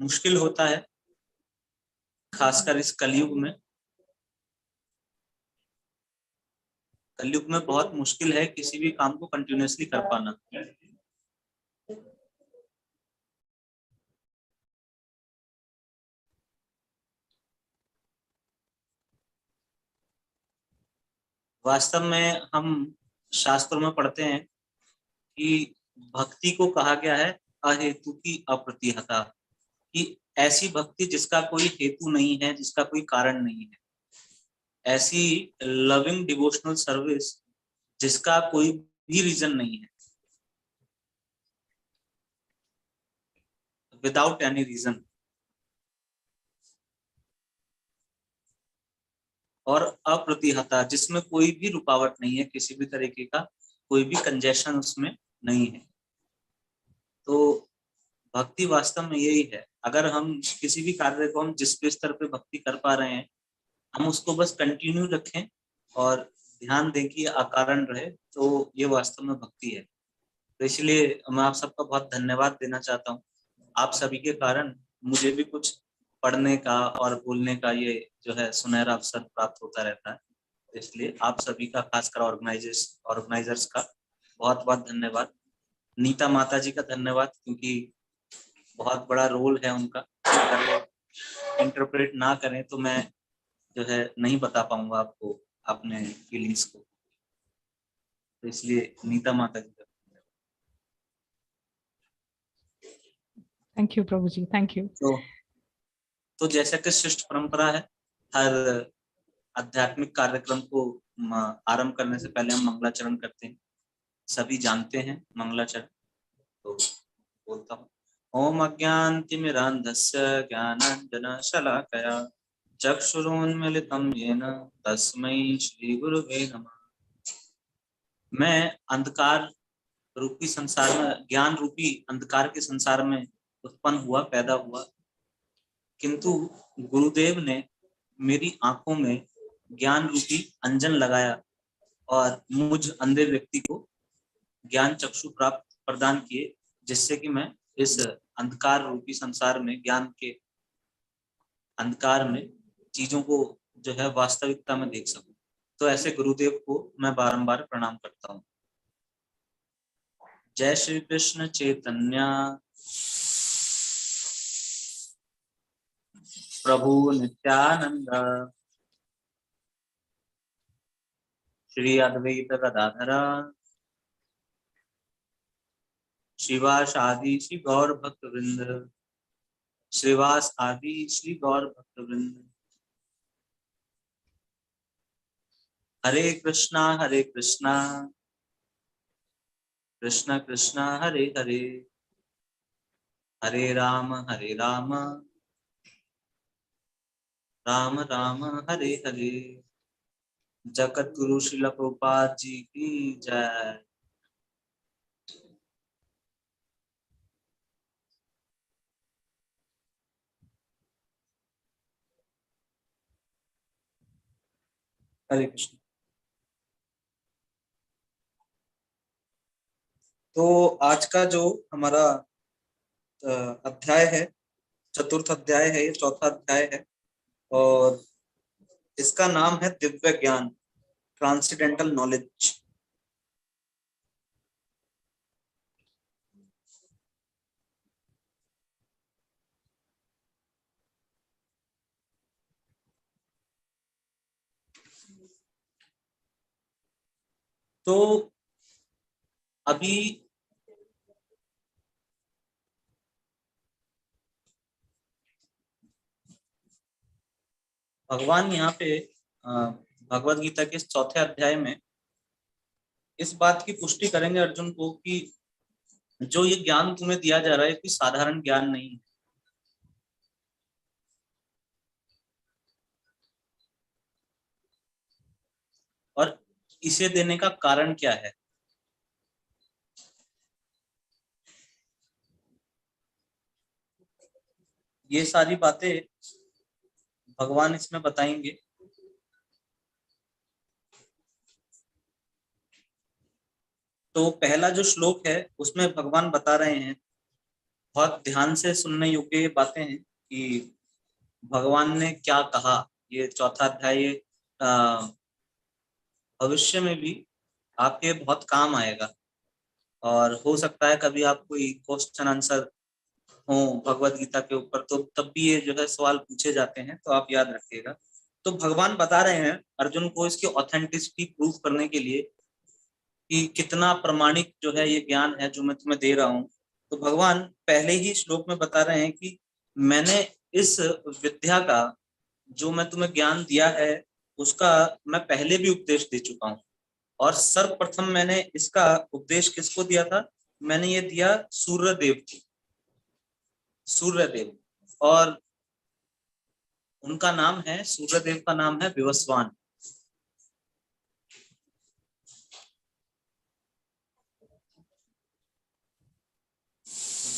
मुश्किल होता है, खासकर इस कलयुग में। कलयुग में बहुत मुश्किल है किसी भी काम को कंटिन्यूअसली कर पाना। वास्तव में हम शास्त्रों में पढ़ते हैं कि भक्ति को कहा गया है अहेतु की अप्रतिहता, कि ऐसी भक्ति जिसका कोई हेतु नहीं है, जिसका कोई कारण नहीं है, ऐसी लविंग डिवोशनल सर्विस जिसका कोई भी रीजन नहीं है, विदाउट एनी रीजन। और अप्रतिहता, जिसमें कोई भी रुकावट नहीं है, किसी भी तरीके का कोई भी कंजेशन उसमें नहीं है। तो भक्ति वास्तव में यही है। अगर हम किसी भी कार्य को हम जिस भी स्तर पे भक्ति कर पा रहे हैं, हम उसको बस कंटिन्यू रखें और ध्यान दें कि अकारण रहे, तो ये वास्तव में भक्ति है। तो इसलिए मैं आप सबका बहुत धन्यवाद देना चाहता हूँ। आप सभी के कारण मुझे भी कुछ पढ़ने का और बोलने का ये जो है सुनहरा अवसर प्राप्त होता रहता है। इसलिए आप सभी का, खासकर ऑर्गेनाइजर्स का बहुत बहुत धन्यवाद। नीता माता जी का धन्यवाद, क्योंकि बहुत बड़ा रोल है उनका। अगर वो इंटरप्रेट ना करें तो मैं जो है नहीं बता पाऊंगा आपको अपने फीलिंग्स को। तो इसलिए नीता माता जी का thank you Prabhu ji, thank you. तो जैसा कि शिष्ट परंपरा है, हर आध्यात्मिक कार्यक्रम को आरंभ करने से पहले हम मंगलाचरण करते हैं। सभी जानते हैं मंगलाचरण, तो बोलता हूँ। ओम अज्ञानतिमिरान्धस्य ज्ञानाञ्जनशलाकया चक्षुरुन्मीलितं येन तस्मै श्रीगुरुवे नमः। मैं अंधकार रूपी संसार में, ज्ञान रूपी अंधकार के संसार में उत्पन्न हुआ, पैदा हुआ, किंतु गुरुदेव ने मेरी आंखों में ज्ञान रूपी अंजन लगाया और मुझ अंधे व्यक्ति को ज्ञान चक्षु प्राप्त प्रदान किए, जिससे कि मैं इस अंधकार रूपी संसार में, ज्ञान के अंधकार में चीजों को जो है वास्तविकता में देख सकूं। तो ऐसे गुरुदेव को मैं बारंबार प्रणाम करता हूँ। जय श्री कृष्ण चैतन्य प्रभु नित्यानंद श्री अद्वैत गदाधर श्रीवास आदि श्री गौर भक्त वृंद, श्रीवास आदि श्री गौर भक्त वृंद। हरे कृष्णा कृष्ण कृष्ण हरे हरे, हरे राम राम राम हरे हरे। जगत गुरु श्रील प्रभुपाद जी की जय। हरे कृष्ण। तो आज का जो हमारा अध्याय है, चतुर्थ अध्याय है, ये चौथा अध्याय है और इसका नाम है दिव्य ज्ञान, ट्रांसेंडेंटल नॉलेज। तो अभी भगवान यहाँ पे भगवत गीता के इस चौथे अध्याय में इस बात की पुष्टि करेंगे अर्जुन को कि जो ये ज्ञान तुम्हें दिया जा रहा है कोई साधारण ज्ञान नहीं है। और इसे देने का कारण क्या है। ये सारी बातें भगवान इसमें बताएंगे। तो पहला जो श्लोक है उसमें भगवान बता रहे हैं, बहुत ध्यान से सुनने योग्य ये बातें हैं कि भगवान ने क्या कहा। ये चौथा अध्याय भविष्य में भी आपके बहुत काम आएगा, और हो सकता है कभी आप कोई क्वेश्चन आंसर हो भगवत गीता के ऊपर, तो तब भी ये जो है सवाल पूछे जाते हैं, तो आप याद रखिएगा। तो भगवान बता रहे हैं अर्जुन को इसकी ऑथेंटिसिटी प्रूव करने के लिए कि कितना प्रमाणिक जो है ये ज्ञान है जो मैं तुम्हें दे रहा हूँ। तो भगवान पहले ही श्लोक में बता रहे हैं कि मैंने इस विद्या का, जो मैं तुम्हें ज्ञान दिया है, उसका मैं पहले भी उपदेश दे चुका हूँ। और सर्वप्रथम मैंने इसका उपदेश किसको दिया था? मैंने ये दिया सूर्यदेव को। सूर्यदेव, और उनका नाम है, सूर्यदेव का नाम है विवस्वान।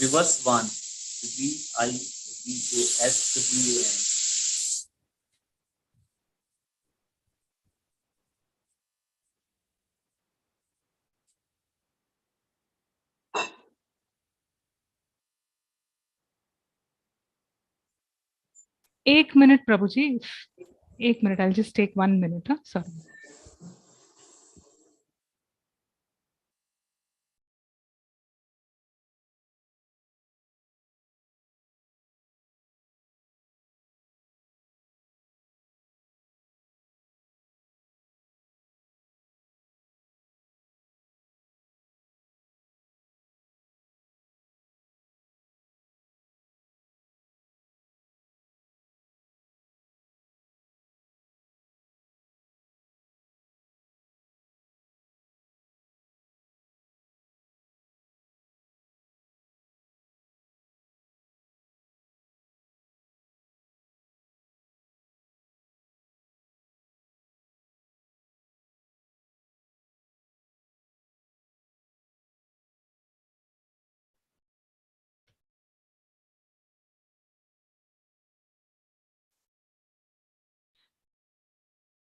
विवस्वान, VIVASVAN। एक मिनट प्रभु जी, एक minute, I just take 1 minute। Sorry.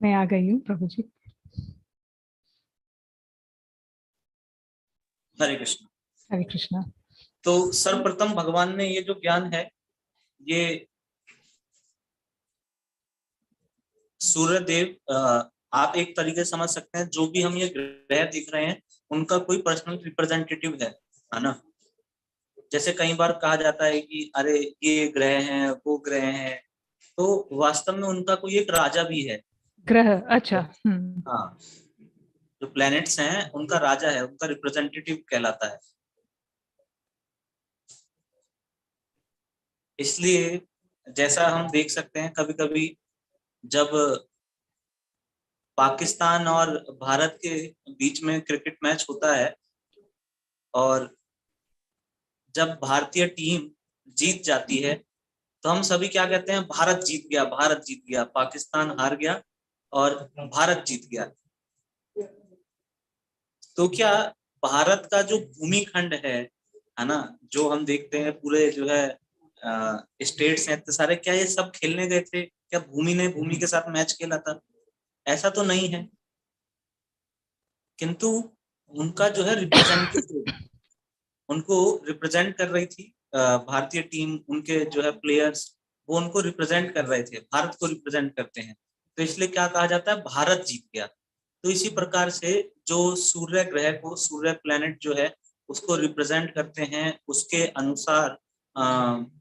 मैं आ गई हूँ प्रभु जी। हरे कृष्ण। हरे कृष्णा। तो सर्वप्रथम भगवान ने ये जो ज्ञान है, ये सूर्यदेव, आप एक तरीके से समझ सकते हैं, जो भी हम ये ग्रह दिख रहे हैं उनका कोई पर्सनल रिप्रेजेंटेटिव है ना। जैसे कई बार कहा जाता है कि अरे ये ग्रह हैं, वो ग्रह हैं, तो वास्तव में उनका कोई एक राजा भी है। ग्रह, अच्छा। हाँ, जो प्लैनेट्स हैं उनका राजा है, उनका रिप्रेजेंटेटिव कहलाता है। इसलिए जैसा हम देख सकते हैं कभी कभी, जब पाकिस्तान और भारत के बीच में क्रिकेट मैच होता है, और जब भारतीय टीम जीत जाती है, तो हम सभी क्या कहते हैं? भारत जीत गया, भारत जीत गया। पाकिस्तान हार गया और भारत जीत गया। तो क्या भारत का जो भूमिखंड है ना, जो हम देखते हैं पूरे जो है स्टेट्स हैं इतने सारे, क्या ये सब खेलने गए थे? क्या भूमि ने भूमि के साथ मैच खेला था? ऐसा तो नहीं है। किंतु उनका जो है रिप्रेजेंटेटिव, उनको रिप्रेजेंट कर रही थी भारतीय टीम, उनके जो है प्लेयर्स, वो उनको रिप्रेजेंट कर रहे थे, भारत को रिप्रेजेंट करते हैं। तो इसलिए क्या कहा जाता है? भारत जीत गया। तो इसी प्रकार से जो सूर्य ग्रह को, सूर्य प्लेनेट जो है उसको रिप्रेजेंट करते हैं, उसके अनुसार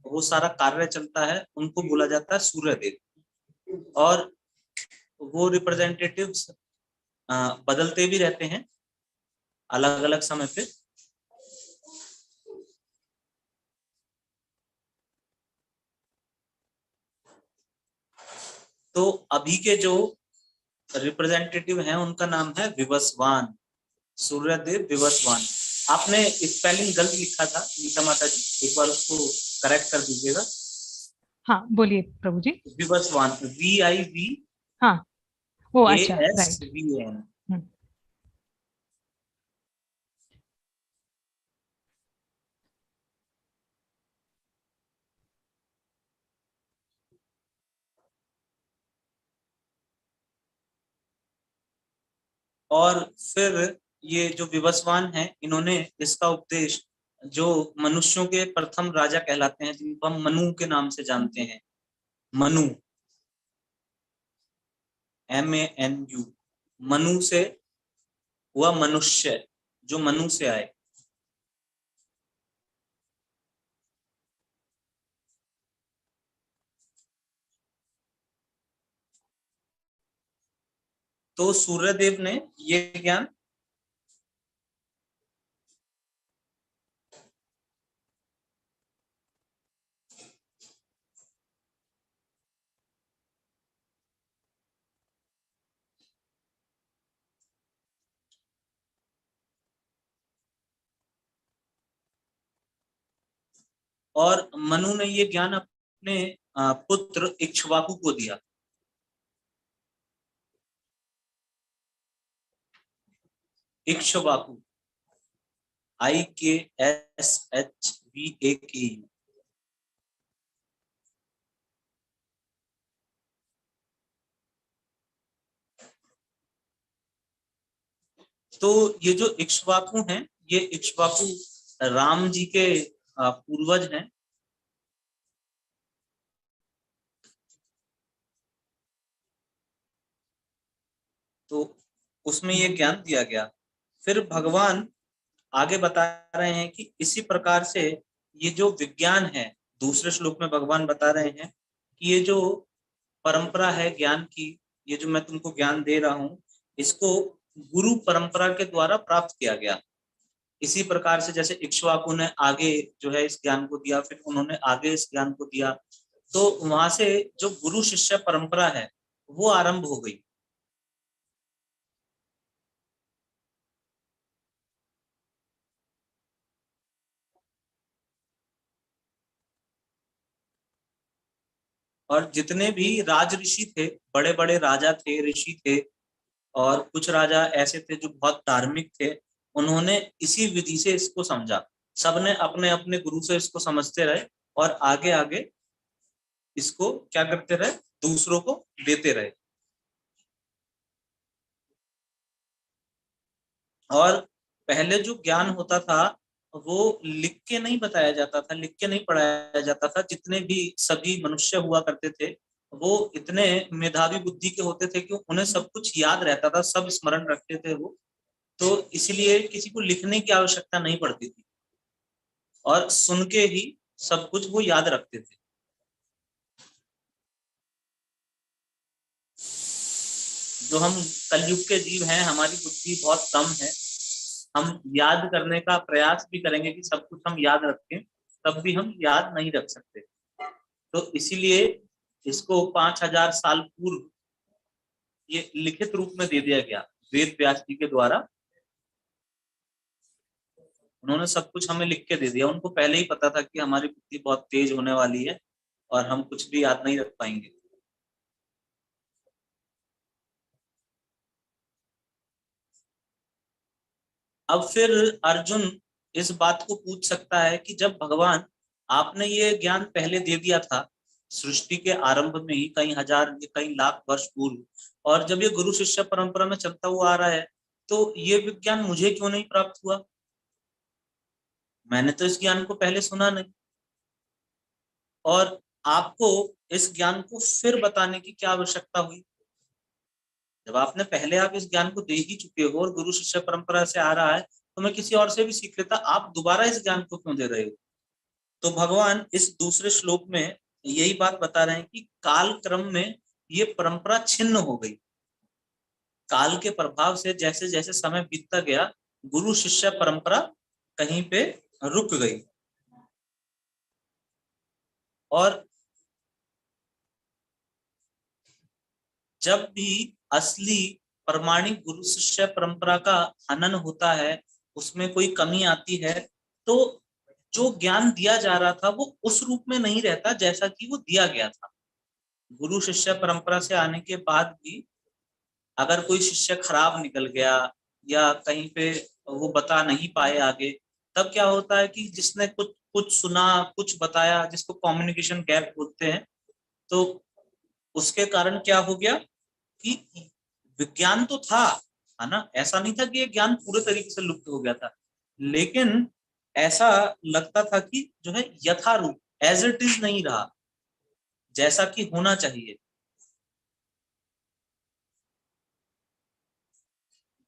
वो सारा कार्य चलता है, उनको बोला जाता है सूर्य देव। और वो रिप्रेजेंटेटिव्स बदलते भी रहते हैं अलग अलग समय पे। तो अभी के जो रिप्रेजेंटेटिव हैं उनका नाम है विवस्वान, सूर्यदेव विवस्वान। आपने स्पेलिंग गलत लिखा था नीता माता जी, एक बार उसको करेक्ट कर दीजिएगा। हाँ बोलिए प्रभु जी। विवस्वान, हाँ, वो अच्छा, राइट। VIVASVAN। और फिर ये जो विवस्वान है, इन्होंने इसका उपदेश जो मनुष्यों के प्रथम राजा कहलाते हैं, जिनको हम मनु के नाम से जानते हैं, मनु, MANU, मनु से हुआ मनुष्य, जो मनु से आए। तो सूर्यदेव ने ये ज्ञान और मनु ने ये ज्ञान अपने पुत्र इक्ष्वाकु को दिया। इक्ष्वाकु, IKSHVAKU। तो ये जो इक्ष्वाकु हैं, ये इक्ष्वाकु राम जी के पूर्वज हैं। तो उसमें ये ज्ञान दिया गया। फिर भगवान आगे बता रहे हैं कि इसी प्रकार से ये जो विज्ञान है, दूसरे श्लोक में भगवान बता रहे हैं कि ये जो परंपरा है ज्ञान की, ये जो मैं तुमको ज्ञान दे रहा हूं, इसको गुरु परंपरा के द्वारा प्राप्त किया गया। इसी प्रकार से जैसे इक्ष्वाकु ने आगे जो है इस ज्ञान को दिया, फिर उन्होंने आगे इस ज्ञान को दिया, तो वहां से जो गुरु शिष्य परंपरा है वो आरंभ हो गई। और जितने भी राज ऋषि थे, बड़े बड़े राजा थे, ऋषि थे, और कुछ राजा ऐसे थे जो बहुत धार्मिक थे, उन्होंने इसी विधि से इसको समझा। सबने अपने अपने गुरु से इसको समझते रहे और आगे आगे इसको क्या करते रहे, दूसरों को देते रहे। और पहले जो ज्ञान होता था वो लिख के नहीं बताया जाता था, लिख के नहीं पढ़ाया जाता था। जितने भी सभी मनुष्य हुआ करते थे वो इतने मेधावी बुद्धि के होते थे कि उन्हें सब कुछ याद रहता था, सब स्मरण रखते थे वो। तो इसलिए किसी को लिखने की आवश्यकता नहीं पड़ती थी और सुन के ही सब कुछ वो याद रखते थे। जो हम कलयुग के जीव हैं, हमारी बुद्धि बहुत कम है। हम याद करने का प्रयास भी करेंगे कि सब कुछ हम याद रखें, तब भी हम याद नहीं रख सकते। तो इसीलिए इसको 5000 साल पूर्व ये लिखित रूप में दे दिया गया वेद व्यास जी के द्वारा। उन्होंने सब कुछ हमें लिख के दे दिया। उनको पहले ही पता था कि हमारी बुद्धि बहुत तेज होने वाली है और हम कुछ भी याद नहीं रख पाएंगे। अब फिर अर्जुन इस बात को पूछ सकता है कि जब भगवान आपने ये ज्ञान पहले दे दिया था सृष्टि के आरंभ में ही, कई हजार कई लाख वर्ष पूर्व, और जब ये गुरु शिष्य परंपरा में चलता हुआ आ रहा है, तो ये विज्ञान मुझे क्यों नहीं प्राप्त हुआ? मैंने तो इस ज्ञान को पहले सुना नहीं, और आपको इस ज्ञान को फिर बताने की क्या आवश्यकता हुई? जब आपने पहले आप इस ज्ञान को दे ही चुके हो और गुरु शिष्य परंपरा से आ रहा है, तो मैं किसी और से भी सीख लेता, आप दोबारा इस ज्ञान को क्यों दे रहे हो? तो भगवान इस दूसरे श्लोक में यही बात बता रहे हैं कि काल क्रम में ये परंपरा छिन्न हो गई। काल के प्रभाव से जैसे जैसे समय बीतता गया, गुरु शिष्य परंपरा कहीं पे रुक गई। और जब भी असली प्रमाणिक गुरु शिष्य परंपरा का हनन होता है, उसमें कोई कमी आती है, तो जो ज्ञान दिया जा रहा था वो उस रूप में नहीं रहता जैसा कि वो दिया गया था। गुरु शिष्य परंपरा से आने के बाद भी अगर कोई शिष्य खराब निकल गया या कहीं पे वो बता नहीं पाए आगे, तब क्या होता है कि जिसने कुछ कुछ सुना, कुछ बताया, जिसको कम्युनिकेशन गैप बोलते हैं, तो उसके कारण क्या हो गया कि विज्ञान तो था, है ना, ऐसा नहीं था कि ये ज्ञान पूरे तरीके से लुप्त हो गया था, लेकिन ऐसा लगता था कि जो है यथारूप एज इट इज नहीं रहा, जैसा कि होना चाहिए।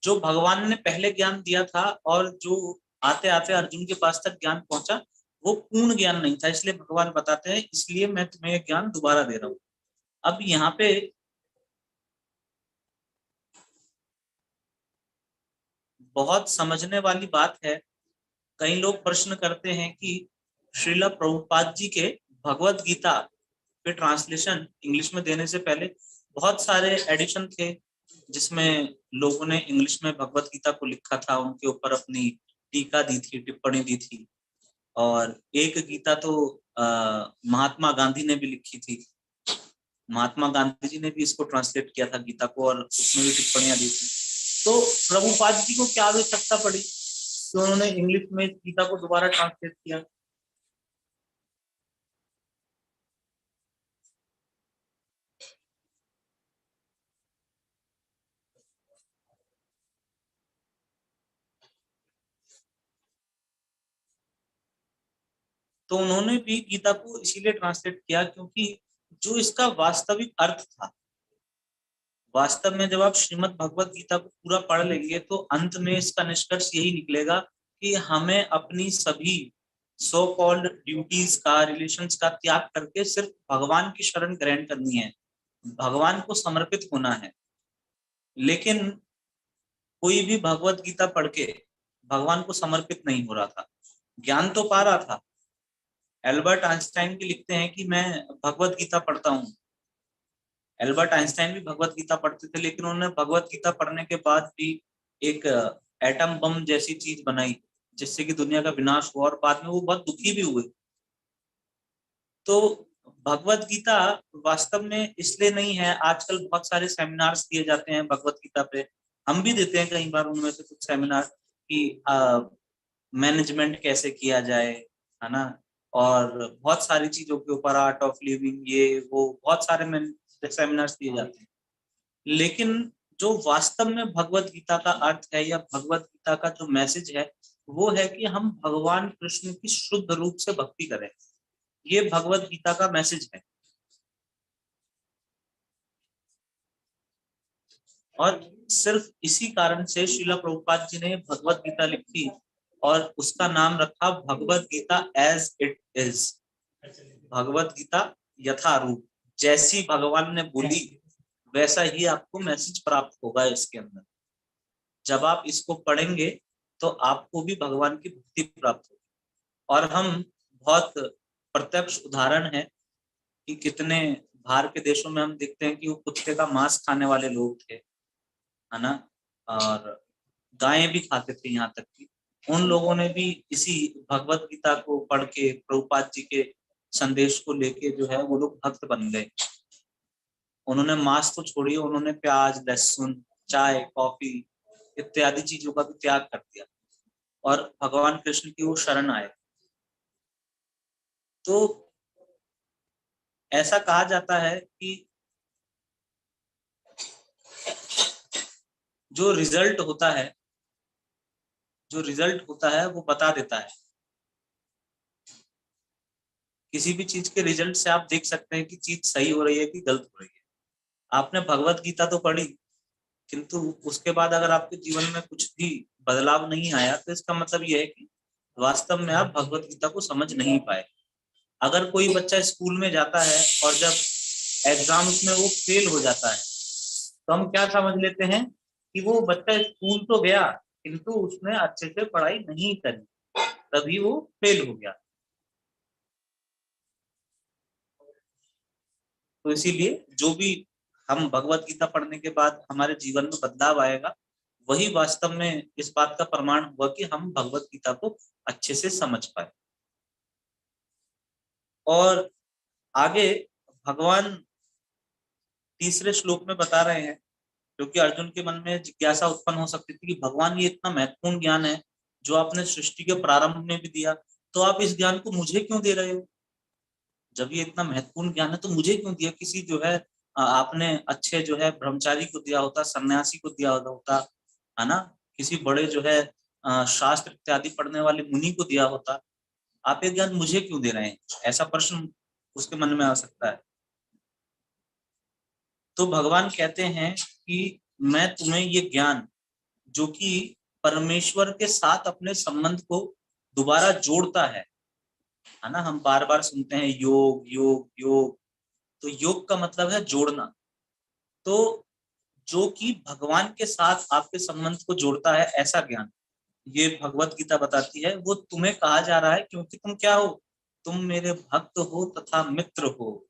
जो भगवान ने पहले ज्ञान दिया था और जो आते आते अर्जुन के पास तक ज्ञान पहुंचा, वो पूर्ण ज्ञान नहीं था। इसलिए भगवान बताते हैं, इसलिए मैं तुम्हें ज्ञान दोबारा दे रहा हूं। अब यहाँ पे बहुत समझने वाली बात है। कई लोग प्रश्न करते हैं कि श्रीला प्रभुपाद जी के भगवत गीता के ट्रांसलेशन इंग्लिश में देने से पहले बहुत सारे एडिशन थे, जिसमें लोगों ने इंग्लिश में भगवत गीता को लिखा था, उनके ऊपर अपनी टीका दी थी, टिप्पणी दी थी। और एक गीता तो महात्मा गांधी ने भी लिखी थी। महात्मा गांधी जी ने भी इसको ट्रांसलेट किया था गीता को, और उसमें भी टिप्पणियां दी थी। तो प्रभुपाद जी को क्या आवश्यकता पड़ी तो उन्होंने इंग्लिश में गीता को दोबारा ट्रांसलेट किया। तो उन्होंने भी गीता को इसीलिए ट्रांसलेट किया क्योंकि जो इसका वास्तविक अर्थ था, वास्तव में जब आप श्रीमद् भगवत गीता को पूरा पढ़ लेंगे तो अंत में इसका निष्कर्ष यही निकलेगा कि हमें अपनी सभी सो कॉल्ड ड्यूटीज का, रिलेशंस का त्याग करके सिर्फ भगवान की शरण ग्रहण करनी है, भगवान को समर्पित होना है। लेकिन कोई भी भगवत गीता पढ़ के भगवान को समर्पित नहीं हो रहा था, ज्ञान तो पा रहा था। एल्बर्ट आइंस्टाइन भी लिखते हैं कि मैं भगवत गीता पढ़ता हूँ। एल्बर्ट आइंस्टाइन भी भगवत गीता पढ़ते थे, लेकिन उन्होंने भगवत गीता पढ़ने के बाद भी एक एटम बम जैसी चीज बनाई जिससे कि दुनिया का विनाश हुआ, और बाद में वो बहुत दुखी भी हुए। तो भगवत गीता वास्तव में इसलिए नहीं है। आजकल बहुत सारे सेमिनार्स दिए जाते हैं भगवत गीता पे, हम भी देते हैं कई बार उनमें से कुछ सेमिनार कि मैनेजमेंट कैसे किया जाए, है ना, और बहुत सारी चीजों के ऊपर, आर्ट ऑफ लिविंग, ये वो बहुत सारे सेमिनार्स दिए जाते हैं। लेकिन जो वास्तव में भगवत गीता का अर्थ है या भगवत गीता का जो मैसेज है, वो है कि हम भगवान कृष्ण की शुद्ध रूप से भक्ति करें। ये भगवत गीता का मैसेज है। और सिर्फ इसी कारण से श्रीला प्रभुपाद जी ने भगवत गीता लिखी और उसका नाम रखा Bhagavad Gita as it is. Bhagavad Gita यथारूप, जैसी भगवान ने बोली वैसा ही आपको मैसेज प्राप्त होगा इसके अंदर। जब आप इसको पढ़ेंगे तो आपको भी भगवान की भक्ति प्राप्त होगी। और हम बहुत प्रत्यक्ष उदाहरण है कि कितने बाहर के देशों में हम देखते हैं कि वो कुत्ते का मांस खाने वाले लोग थे, है ना, और गायें भी खाते थे। यहाँ तक कि उन लोगों ने भी इसी भगवत गीता को पढ़ के, प्रभुपाद जी के संदेश को लेके जो है वो लोग भक्त बन गए। उन्होंने मांस तो छोड़िए, उन्होंने प्याज, लहसुन, चाय, कॉफी इत्यादि चीजों का भी त्याग कर दिया और भगवान कृष्ण की वो शरण आए। तो ऐसा कहा जाता है कि जो रिजल्ट होता है, जो रिजल्ट होता है वो बता देता है। किसी भी चीज के रिजल्ट से आप देख सकते हैं कि चीज सही हो रही है कि गलत हो रही है। आपने भगवत गीता तो पढ़ी, किंतु उसके बाद अगर आपके जीवन में कुछ भी बदलाव नहीं आया तो इसका मतलब ये है कि वास्तव में आप भगवत गीता को समझ नहीं पाए। अगर कोई बच्चा स्कूल में जाता है और जब एग्जाम्स में वो फेल हो जाता है तो हम क्या समझ लेते हैं कि वो बच्चा स्कूल तो गया किंतु उसने अच्छे से पढ़ाई नहीं करी, तभी वो फेल हो गया। तो इसीलिए जो भी हम भगवत गीता पढ़ने के बाद हमारे जीवन में बदलाव आएगा, वही वास्तव में इस बात का प्रमाण हुआ कि हम भगवत गीता को अच्छे से समझ पाए। और आगे भगवान तीसरे श्लोक में बता रहे हैं, क्योंकि अर्जुन के मन में जिज्ञासा उत्पन्न हो सकती थी कि भगवान ये इतना महत्वपूर्ण ज्ञान है जो आपने सृष्टि के प्रारंभ में भी दिया, तो आप इस ज्ञान को मुझे क्यों दे रहे हो? जब ये इतना महत्वपूर्ण ज्ञान है तो मुझे क्यों दिया? किसी जो है आपने अच्छे जो है ब्रह्मचारी को दिया होता, सन्यासी को दिया होता, है ना, किसी बड़े जो है शास्त्र इत्यादि पढ़ने वाले मुनि को दिया होता, आप ये ज्ञान मुझे क्यों दे रहे हैं? ऐसा प्रश्न उसके मन में आ सकता है। तो भगवान कहते हैं कि मैं तुम्हें ये ज्ञान जो कि परमेश्वर के साथ अपने संबंध को दोबारा जोड़ता है ना, हम बार बार सुनते हैं योग योग योग, तो योग का मतलब है जोड़ना। तो जो कि भगवान के साथ आपके संबंध को जोड़ता है, ऐसा ज्ञान ये भगवत गीता बताती है, वो तुम्हें कहा जा रहा है, क्योंकि तुम क्या हो? तुम मेरे भक्त हो तथा मित्र हो।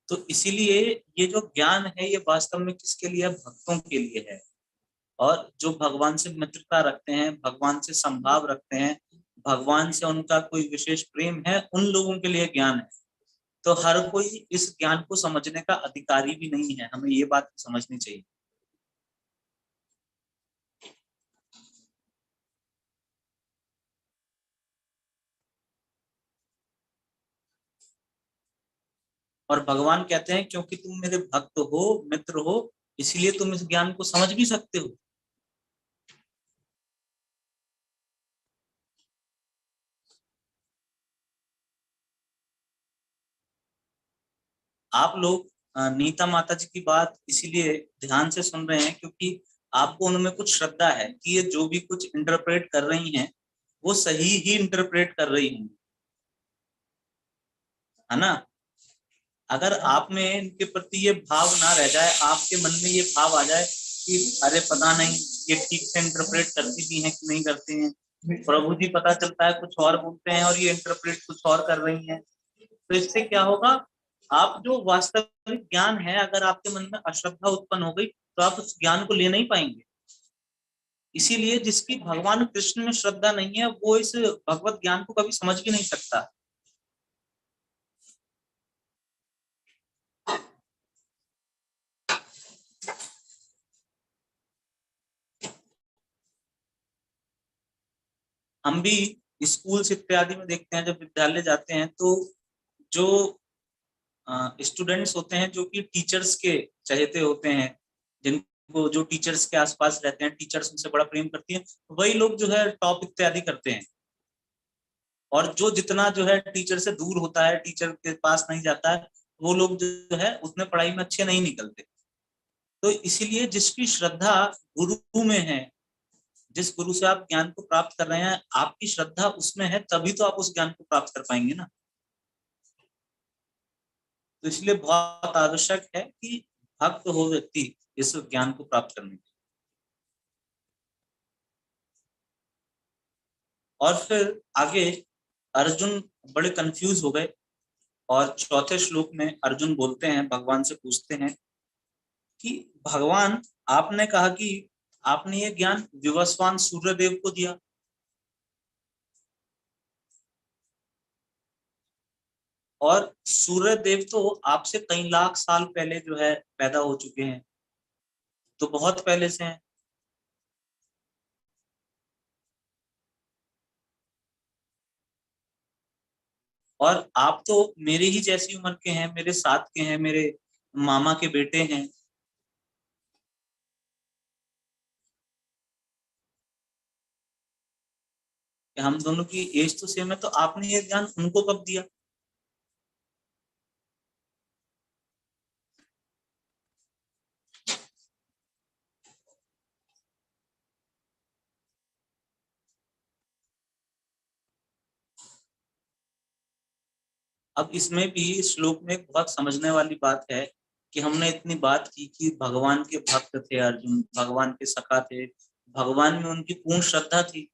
तो इसीलिए ये जो ज्ञान है, ये वास्तव में किसके लिए है? भक्तों के लिए है। और जो भगवान से मित्रता रखते हैं, भगवान से संभाव रखते हैं, भगवान से उनका कोई विशेष प्रेम है, उन लोगों के लिए ज्ञान है। तो हर कोई इस ज्ञान को समझने का अधिकारी भी नहीं है, हमें ये बात समझनी चाहिए। और भगवान कहते हैं क्योंकि तुम मेरे भक्त हो, मित्र हो, इसलिए तुम इस ज्ञान को समझ भी सकते हो। आप लोग नीता माता जी की बात इसीलिए ध्यान से सुन रहे हैं क्योंकि आपको उनमें कुछ श्रद्धा है कि ये जो भी कुछ इंटरप्रेट कर रही हैं, वो सही ही इंटरप्रेट कर रही हैं, है ना। अगर आप में इनके प्रति ये भाव ना रह जाए, आपके मन में ये भाव आ जाए कि अरे पता नहीं ये ठीक से इंटरप्रेट करती भी हैं कि नहीं करते हैं, प्रभु जी पता चलता है कुछ और बोलते हैं और ये इंटरप्रेट कुछ और कर रही हैं, तो इससे क्या होगा? आप जो वास्तविक ज्ञान है, अगर आपके मन में अश्रद्धा उत्पन्न हो गई तो आप उस ज्ञान को ले नहीं पाएंगे। इसीलिए जिसकी भगवान कृष्ण में श्रद्धा नहीं है, वो इस भगवत ज्ञान को कभी समझ भी नहीं सकता। हम भी स्कूल इत्यादि में देखते हैं, जब विद्यालय जाते हैं तो जो स्टूडेंट्स होते हैं जो कि टीचर्स के चहेते होते हैं, जिनको जो टीचर्स के आसपास रहते हैं, टीचर्स उनसे बड़ा प्रेम करती हैं, वही लोग जो है टॉप इत्यादि करते हैं। और जो जितना जो है टीचर से दूर होता है, टीचर के पास नहीं जाता है, वो लोग जो है उतने पढ़ाई में अच्छे नहीं निकलते। तो इसीलिए जिसकी श्रद्धा गुरु में है, जिस गुरु से आप ज्ञान को प्राप्त कर रहे हैं, आपकी श्रद्धा उसमें है, तभी तो आप उस ज्ञान को प्राप्त कर पाएंगे ना। तो इसलिए बहुत आवश्यक है कि भक्त हो व्यक्ति इस ज्ञान को प्राप्त करने के। और फिर आगे अर्जुन बड़े कंफ्यूज हो गए, और चौथे श्लोक में अर्जुन बोलते हैं, भगवान से पूछते हैं कि भगवान, आपने कहा कि आपने ये ज्ञान विवस्वान सूर्यदेव को दिया, और सूर्यदेव तो आपसे कई लाख साल पहले जो है पैदा हो चुके हैं, तो बहुत पहले से हैं। और आप तो मेरे ही जैसी उम्र के हैं, मेरे साथ के हैं, मेरे मामा के बेटे हैं। हम दोनों की एज तो सेम है, तो आपने ये ज्ञान उनको कब दिया? अब इसमें भी इस श्लोक में एक बहुत समझने वाली बात है कि हमने इतनी बात की कि भगवान के भक्त थे अर्जुन, भगवान के सखा थे, भगवान में उनकी पूर्ण श्रद्धा थी,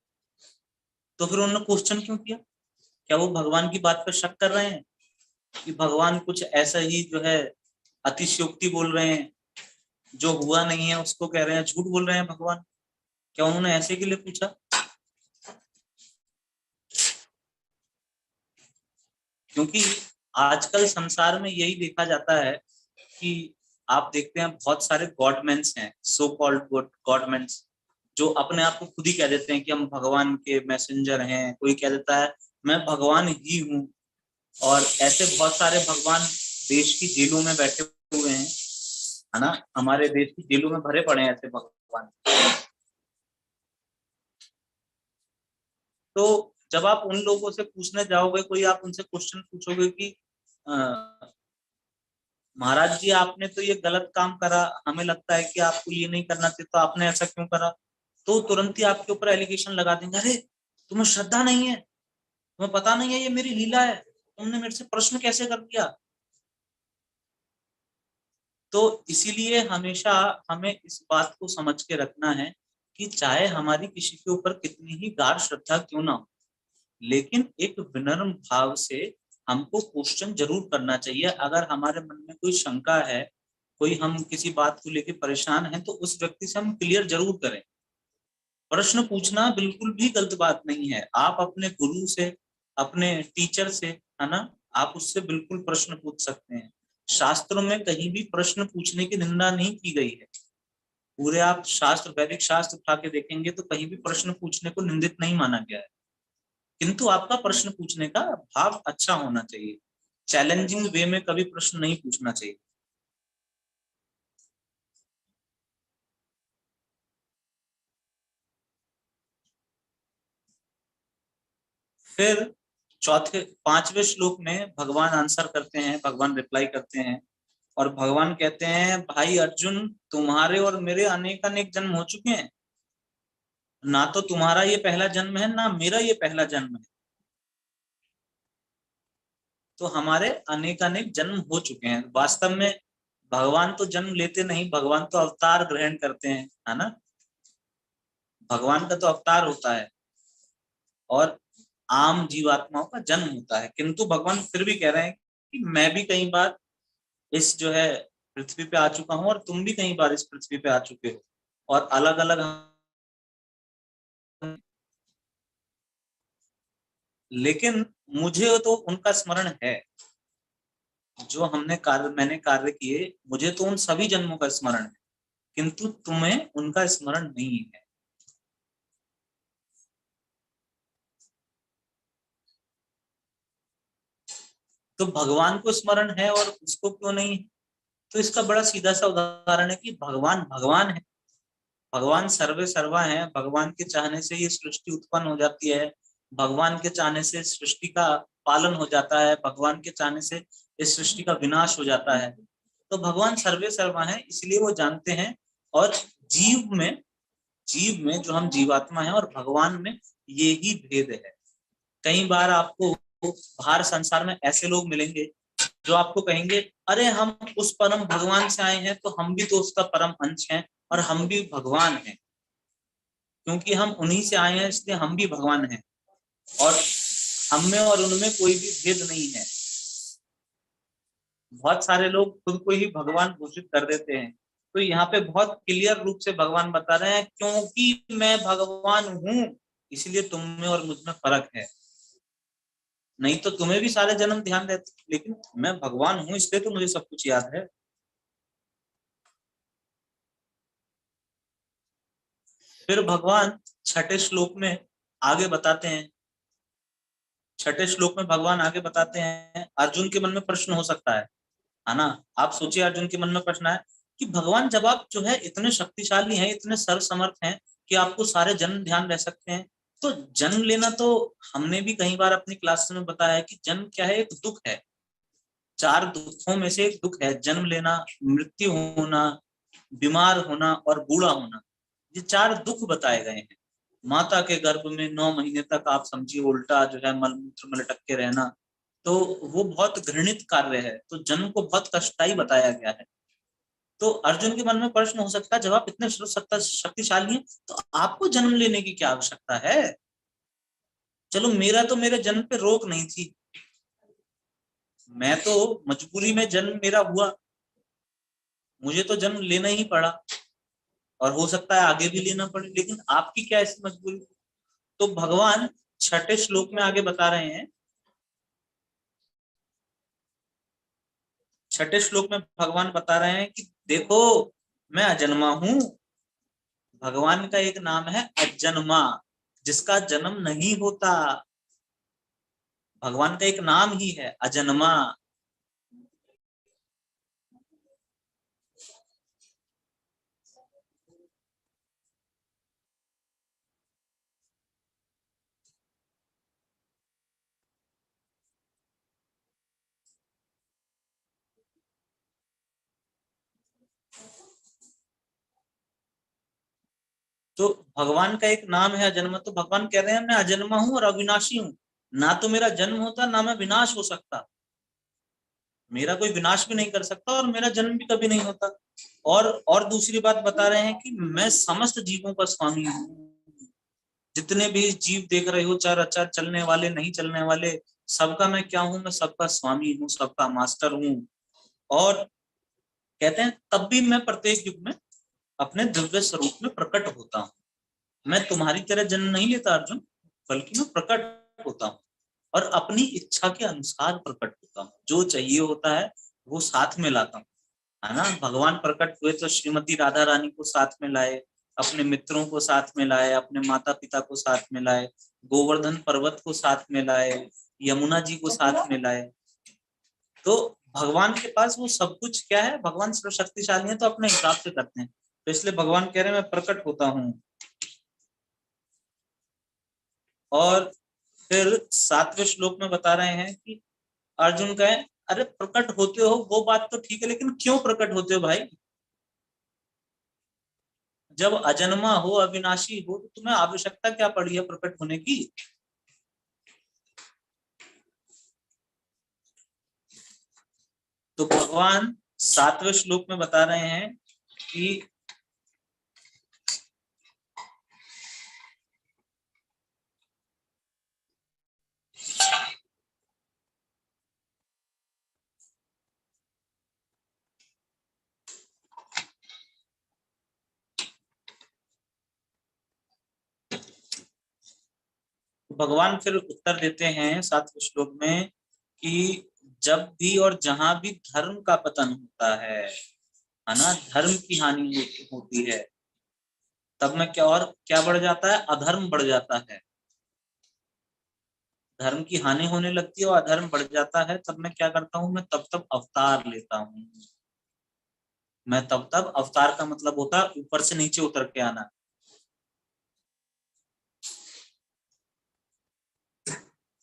तो फिर उन्होंने क्वेश्चन क्यों किया? क्या वो भगवान की बात पर शक कर रहे हैं कि भगवान कुछ ऐसा ही जो है अतिशयोक्ति बोल रहे हैं, जो हुआ नहीं है उसको कह रहे हैं, झूठ बोल रहे हैं भगवान? क्या उन्होंने ऐसे के लिए पूछा? क्योंकि आजकल संसार में यही देखा जाता है कि आप देखते हैं बहुत सारे गॉडमेंस हैं, सो कॉल्ड गॉडमेंस, जो अपने आप को खुद ही कह देते हैं कि हम भगवान के मैसेंजर हैं। कोई कह देता है मैं भगवान ही हूँ, और ऐसे बहुत सारे भगवान देश की जेलों में बैठे हुए हैं, है ना, हमारे देश की जेलों में भरे पड़े हैं ऐसे भगवान। तो जब आप उन लोगों से पूछने जाओगे, कोई आप उनसे क्वेश्चन पूछोगे कि महाराज जी आपने तो ये गलत काम करा, हमें लगता है कि आपको ये नहीं करना चाहिए, तो आपने ऐसा क्यों करा, तो तुरंत ही आपके ऊपर एलिगेशन लगा देंगे, अरे तुम्हें श्रद्धा नहीं है, तुम्हें पता नहीं है ये मेरी लीला है, तुमने मेरे से प्रश्न कैसे कर दिया। तो इसीलिए हमेशा हमें इस बात को समझ के रखना है कि चाहे हमारी किसी के ऊपर कितनी ही गाढ़ श्रद्धा क्यों ना हो, लेकिन एक विनम्र भाव से हमको क्वेश्चन जरूर करना चाहिए। अगर हमारे मन में कोई शंका है, कोई हम किसी बात को लेकर परेशान हैं, तो उस व्यक्ति से हम क्लियर जरूर करें। प्रश्न पूछना बिल्कुल भी गलत बात नहीं है। आप अपने गुरु से, अपने टीचर से, है ना, आप उससे बिल्कुल प्रश्न पूछ सकते हैं। शास्त्रों में कहीं भी प्रश्न पूछने की निंदा नहीं की गई है। पूरे आप शास्त्र, वैदिक शास्त्र उठा के देखेंगे तो कहीं भी प्रश्न पूछने को निंदित नहीं माना गया है, किंतु आपका प्रश्न पूछने का भाव अच्छा होना चाहिए। चैलेंजिंग वे में कभी प्रश्न नहीं पूछना चाहिए। फिर चौथे 5वें श्लोक में भगवान आंसर करते हैं, भगवान रिप्लाई करते हैं, और भगवान कहते हैं भाई अर्जुन, तुम्हारे और मेरे अनेक अनेक जन्म हो चुके हैं, ना तो तुम्हारा ये पहला जन्म है, ना मेरा ये पहला जन्म है। तो हमारे अनेक अनेक जन्म हो चुके हैं। वास्तव में भगवान तो जन्म लेते नहीं, भगवान तो अवतार ग्रहण करते हैं, है ना, भगवान का तो अवतार होता है और आम जीवात्माओं का जन्म होता है। किंतु भगवान फिर भी कह रहे हैं कि मैं भी कई बार इस जो है पृथ्वी पे आ चुका हूं, और तुम भी कई बार इस पृथ्वी पे आ चुके हो, और अलग अलग, लेकिन मुझे तो उनका स्मरण है। जो मैंने कार्य किए, मुझे तो उन सभी जन्मों का स्मरण है, किंतु तुम्हें उनका स्मरण नहीं है। तो भगवान को स्मरण है और उसको क्यों नहीं है? तो इसका बड़ा सीधा सा उदाहरण है कि भगवान भगवान है, भगवान सर्वे सर्वा है, भगवान के चाहने से ये सृष्टि उत्पन्न हो जाती है, भगवान के चाहने से सृष्टि का पालन हो जाता है, भगवान के चाहने से इस सृष्टि का विनाश हो जाता है। तो भगवान सर्वे सर्वा है, इसलिए वो जानते हैं। और जीव में जो हम जीवात्मा है और भगवान में ये ही भेद है। कई बार आपको बाहर संसार में ऐसे लोग मिलेंगे जो आपको कहेंगे, अरे हम उस परम भगवान से आए हैं, तो हम भी तो उसका परम अंश हैं, और हम भी भगवान हैं, क्योंकि हम उन्हीं से आए हैं इसलिए हम भी भगवान हैं, और हम में और उनमें कोई भी भेद नहीं है। बहुत सारे लोग खुद को ही भगवान घोषित कर देते हैं। तो यहाँ पे बहुत क्लियर रूप से भगवान बता रहे हैं, क्योंकि मैं भगवान हूं इसलिए तुम में और मुझ में फर्क है। नहीं तो तुम्हें भी सारे जन्म ध्यान रहते, लेकिन मैं भगवान हूं इसलिए तो मुझे सब कुछ याद है। फिर भगवान छठे श्लोक में आगे बताते हैं, छठे श्लोक में भगवान आगे बताते हैं, अर्जुन के मन में प्रश्न हो सकता है ना। आप सोचिए अर्जुन के मन में प्रश्न है कि भगवान जब आप जो है इतने शक्तिशाली हैं, इतने सर्वसमर्थ हैं कि आपको सारे जन्म ध्यान रह सकते हैं, तो जन्म लेना, तो हमने भी कई बार अपनी क्लास में बताया है कि जन्म क्या है, एक दुख है। 4 दुखों में से एक दुख है जन्म लेना, मृत्यु होना, बीमार होना और बूढ़ा होना। ये 4 दुख बताए गए हैं। माता के गर्भ में 9 महीने तक आप समझिए उल्टा जो है मलमूत्र में लटक के रहना, तो वो बहुत घृणित कार्य है। तो जन्म को बहुत कष्टदायी बताया गया है। तो अर्जुन के मन में प्रश्न हो सकता है, जब आप इतने शक्तिशाली हैं तो आपको जन्म लेने की क्या आवश्यकता है? चलो मेरा तो मेरे जन्म पे रोक नहीं थी, मैं तो मजबूरी में जन्म मेरा हुआ, मुझे तो जन्म लेना ही पड़ा, और हो सकता है आगे भी लेना पड़े, लेकिन आपकी क्या ऐसी मजबूरी? तो भगवान छठे श्लोक में आगे बता रहे हैं, छठे श्लोक में भगवान बता रहे हैं कि देखो मैं अजन्मा हूं। भगवान का एक नाम है अजन्मा, जिसका जन्म नहीं होता। भगवान का एक नाम ही है अजन्मा। तो भगवान का एक नाम है अजन्मा, तो भगवान कह रहे हैं मैं अजन्मा हूं और अविनाशी हूं। ना तो मेरा जन्म होता, ना मैं विनाश हो सकता। मेरा कोई विनाश भी नहीं कर सकता और मेरा जन्म भी कभी नहीं होता। और दूसरी बात बता रहे हैं कि मैं समस्त जीवों का स्वामी हूँ। जितने भी जीव देख रहे हो, चार अचार, चलने वाले, नहीं चलने वाले, सबका मैं क्या हूं? मैं सबका स्वामी हूँ, सबका मास्टर हूँ। और कहते हैं तब भी मैं प्रत्येक युग में अपने दिव्य स्वरूप में प्रकट होता हूँ। मैं तुम्हारी तरह जन्म नहीं लेता अर्जुन, बल्कि मैं प्रकट होता हूँ और अपनी इच्छा के अनुसार प्रकट होता हूँ। जो चाहिए होता है वो साथ में लाता हूँ, है ना। भगवान प्रकट हुए तो श्रीमती राधा रानी को साथ में लाए, अपने मित्रों को साथ में लाए, अपने माता पिता को साथ में लाए, गोवर्धन पर्वत को साथ में लाए, यमुना जी को साथ में लाए। तो भगवान के पास वो सब कुछ क्या है, भगवान सर्वशक्तिशाली है तो अपने हिसाब से करते हैं। तो इसलिए भगवान कह रहे हैं मैं प्रकट होता हूँ। और फिर 7वें श्लोक में बता रहे हैं कि अर्जुन कहे अरे प्रकट होते हो वो बात तो ठीक है, लेकिन क्यों प्रकट होते हो भाई? जब अजन्मा हो, अविनाशी हो, तो तुम्हें आवश्यकता क्या पड़ी है प्रकट होने की? तो भगवान 7वें श्लोक में बता रहे हैं कि भगवान फिर उत्तर देते हैं 7वें श्लोक में कि जब भी और जहां भी धर्म का पतन होता है ना, धर्म की हानि होती है, तब में क्या और क्या बढ़ जाता है? अधर्म बढ़ जाता है। धर्म की हानि होने लगती है और अधर्म बढ़ जाता है, तब मैं क्या करता हूँ? मैं तब तब अवतार लेता हूँ। मैं तब तब अवतार का मतलब होता है ऊपर से नीचे उतर के आना।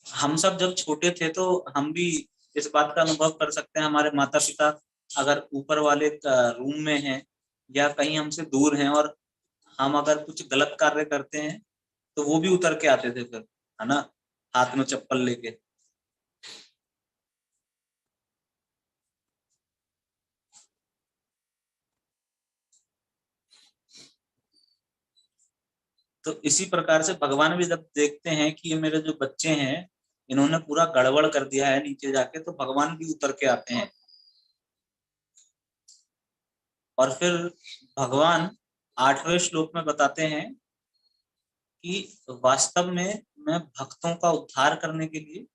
हम सब जब छोटे थे तो हम भी इस बात का अनुभव कर सकते हैं। हमारे माता पिता अगर ऊपर वाले रूम में हैं या कहीं हमसे दूर हैं और हम अगर कुछ गलत कार्य करते हैं तो वो भी उतर के आते थे फिर, है ना, हाथ में चप्पल लेके। तो इसी प्रकार से भगवान भी जब देखते हैं कि ये मेरे जो बच्चे हैं इन्होंने पूरा गड़बड़ कर दिया है नीचे जाके, तो भगवान भी उतर के आते हैं। और फिर भगवान 8वें श्लोक में बताते हैं कि वास्तव में मैं भक्तों का उद्धार करने के लिए,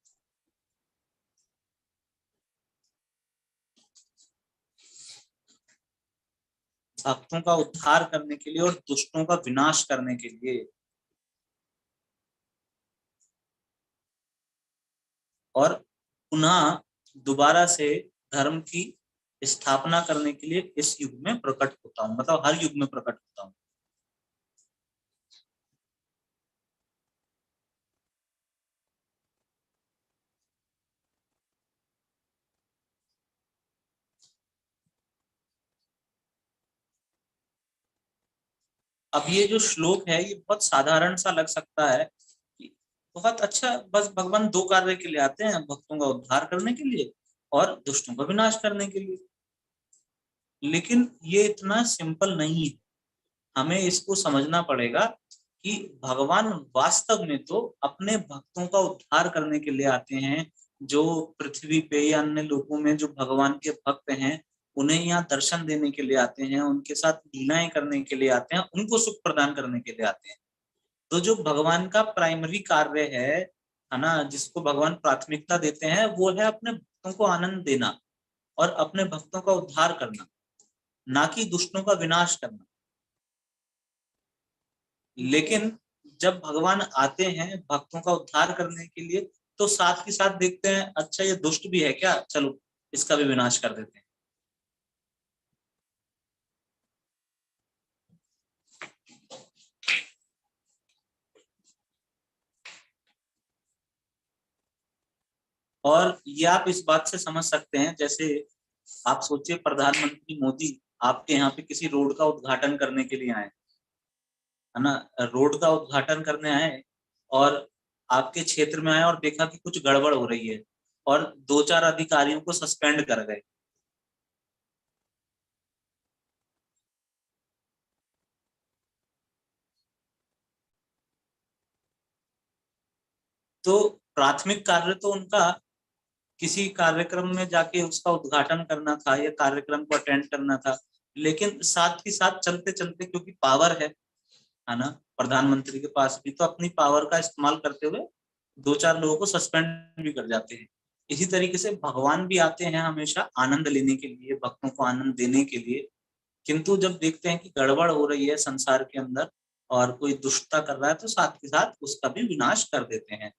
भक्तों का उद्धार करने के लिए और दुष्टों का विनाश करने के लिए और पुनः दोबारा से धर्म की स्थापना करने के लिए इस युग में प्रकट होता हूँ, मतलब हर युग में प्रकट होता हूँ। अब ये जो श्लोक है ये बहुत साधारण सा लग सकता है कि बहुत अच्छा, बस भगवान दो कार्य के लिए आते हैं, भक्तों का उद्धार करने के लिए और दुष्टों का विनाश करने के लिए। लेकिन ये इतना सिंपल नहीं है। हमें इसको समझना पड़ेगा कि भगवान वास्तव में तो अपने भक्तों का उद्धार करने के लिए आते हैं। जो पृथ्वी पे या अन्य लोगों में जो भगवान के भक्त हैं उन्हें यहाँ दर्शन देने के लिए आते हैं, उनके साथ लीलाएं करने के लिए आते हैं, उनको सुख प्रदान करने के लिए आते हैं। तो जो भगवान का प्राइमरी कार्य है ना, जिसको भगवान प्राथमिकता देते हैं, वो है अपने भक्तों को आनंद देना और अपने भक्तों का उद्धार करना, ना कि दुष्टों का विनाश करना। लेकिन जब भगवान आते हैं भक्तों का उद्धार करने के लिए, तो साथ ही साथ देखते हैं अच्छा ये दुष्ट भी है क्या, चलो इसका भी विनाश कर देते हैं। और ये आप इस बात से समझ सकते हैं, जैसे आप सोचिए प्रधानमंत्री मोदी आपके यहाँ पे किसी रोड का उद्घाटन करने के लिए आए, है ना, रोड का उद्घाटन करने आए और आपके क्षेत्र में आए और देखा कि कुछ गड़बड़ हो रही है और दो चार अधिकारियों को सस्पेंड कर गए। तो प्राथमिक कार्य तो उनका किसी कार्यक्रम में जाके उसका उद्घाटन करना था या कार्यक्रम को अटेंड करना था, लेकिन साथ ही साथ चलते चलते क्योंकि पावर है ना, प्रधानमंत्री के पास भी, तो अपनी पावर का इस्तेमाल करते हुए दो चार लोगों को सस्पेंड भी कर जाते हैं। इसी तरीके से भगवान भी आते हैं हमेशा आनंद लेने के लिए, भक्तों को आनंद देने के लिए, किंतु जब देखते हैं कि गड़बड़ हो रही है संसार के अंदर और कोई दुष्टता कर रहा है, तो साथ के साथ उसका भी विनाश कर देते हैं।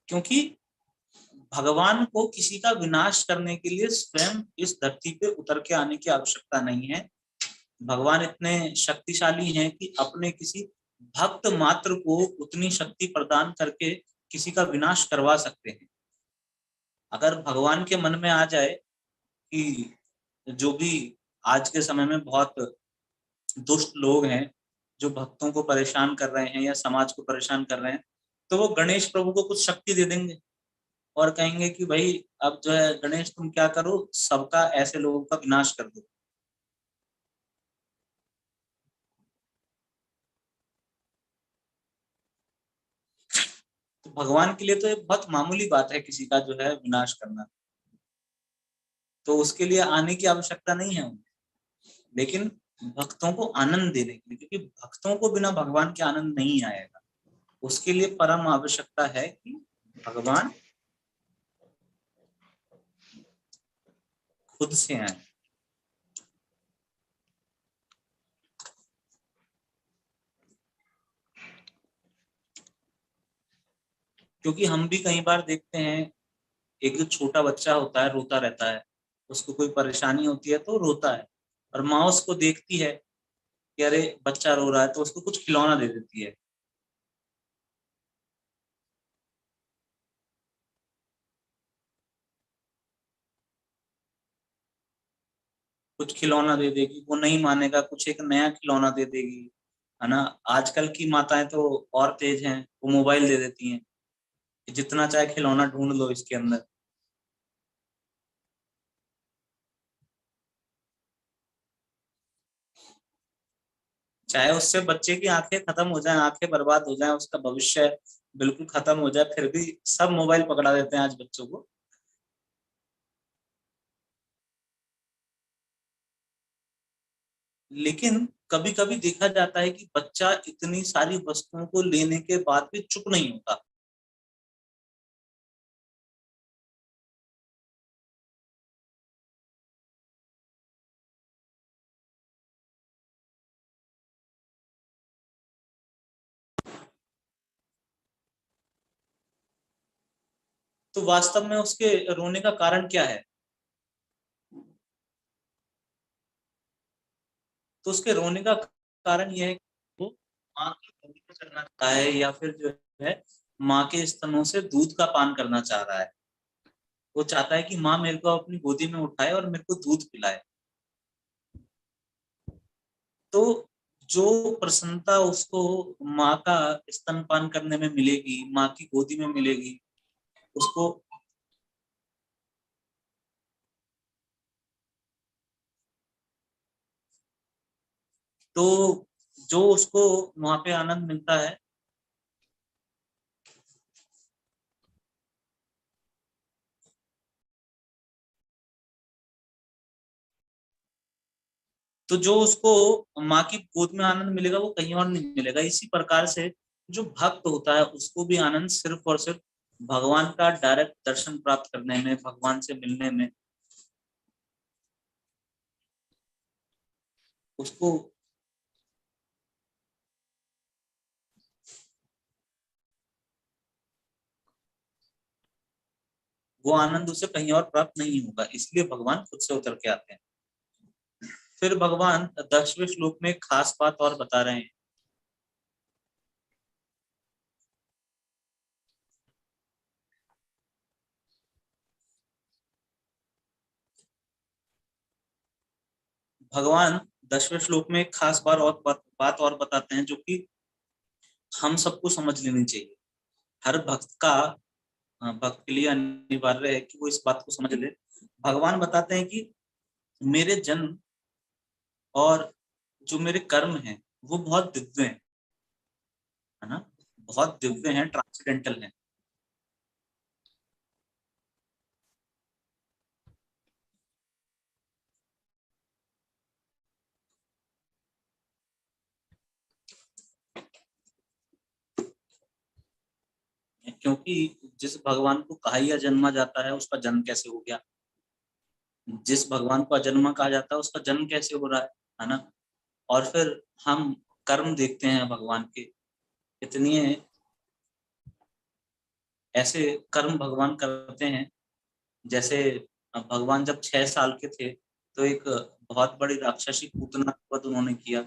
क्योंकि भगवान को किसी का विनाश करने के लिए स्वयं इस धरती पे उतर के आने की आवश्यकता नहीं है। भगवान इतने शक्तिशाली हैं कि अपने किसी भक्त मात्र को उतनी शक्ति प्रदान करके किसी का विनाश करवा सकते हैं। अगर भगवान के मन में आ जाए कि जो भी आज के समय में बहुत दुष्ट लोग हैं जो भक्तों को परेशान कर रहे हैं या समाज को परेशान कर रहे हैं, तो वो गणेश प्रभु को कुछ शक्ति दे देंगे और कहेंगे कि भाई अब जो है गणेश तुम क्या करो, सबका ऐसे लोगों का विनाश कर दो। तो भगवान के लिए तो ये बहुत मामूली बात है किसी का जो है विनाश करना, तो उसके लिए आने की आवश्यकता नहीं है उन्हें। लेकिन भक्तों को आनंद देने के लिए, क्योंकि भक्तों को बिना भगवान के आनंद नहीं आएगा, उसके लिए परम आवश्यकता है कि भगवान खुद से आए। क्योंकि हम भी कई बार देखते हैं एक जो छोटा बच्चा होता है रोता रहता है, उसको कोई परेशानी होती है तो रोता है, और माँ उसको देखती है कि अरे बच्चा रो रहा है तो उसको कुछ खिलौना दे देती है। कुछ खिलौना दे देगी, वो नहीं मानेगा, कुछ एक नया खिलौना दे देगी, है ना। आजकल की माताएं तो और तेज हैं, वो मोबाइल दे देती हैं कि जितना चाहे खिलौना ढूंढ लो इसके अंदर। चाहे उससे बच्चे की आंखें खत्म हो जाएं, आंखें बर्बाद हो जाएं, उसका भविष्य बिल्कुल खत्म हो जाए, फिर भी सब मोबाइल पकड़ा देते हैं आज बच्चों को। लेकिन कभी कभी देखा जाता है कि बच्चा इतनी सारी वस्तुओं को लेने के बाद भी चुप नहीं होता। तो वास्तव में उसके रोने का कारण क्या है? तो उसके रोने का कारण यह है कि वो माँ की गोदी में चलना चाहता है, या फिर जो है माँ के स्तनों से दूध का पान करना चाह रहा है। वो चाहता है कि माँ मेरे को अपनी गोदी में उठाए और मेरे को दूध पिलाए। तो जो प्रसन्नता उसको माँ का स्तनपान करने में मिलेगी, माँ की गोदी में मिलेगी उसको, तो जो उसको वहां पे आनंद मिलता है, तो जो उसको माँ की गोद में आनंद मिलेगा वो कहीं और नहीं मिलेगा। इसी प्रकार से जो भक्त होता है उसको भी आनंद सिर्फ और सिर्फ भगवान का डायरेक्ट दर्शन प्राप्त करने में, भगवान से मिलने में उसको। वो आनंद उसे कहीं और प्राप्त नहीं होगा, इसलिए भगवान खुद से उतर के आते हैं। फिर भगवान 10वें श्लोक में एक खास बात और बता रहे हैं। भगवान 10वें श्लोक में एक खास बात और बताते हैं, जो कि हम सबको समझ लेनी चाहिए। हर भक्त का भक्त के लिए अनिवार्य है कि वो इस बात को समझ ले। भगवान बताते हैं कि मेरे जन्म और जो मेरे कर्म हैं वो बहुत दिव्य हैं, है ना, बहुत दिव्य हैं, ट्रांसेंडेंटल हैं। क्योंकि जिस भगवान को कहा या जन्मा जाता है उसका जन्म कैसे हो गया, जिस भगवान को अजन्मा कहा जाता है उसका जन्म कैसे हो रहा है ना। और फिर हम कर्म देखते हैं भगवान के, इतनी ऐसे कर्म भगवान करते हैं। जैसे भगवान जब 6 साल के थे तो एक बहुत बड़ी राक्षसी पूतना का वध उन्होंने किया।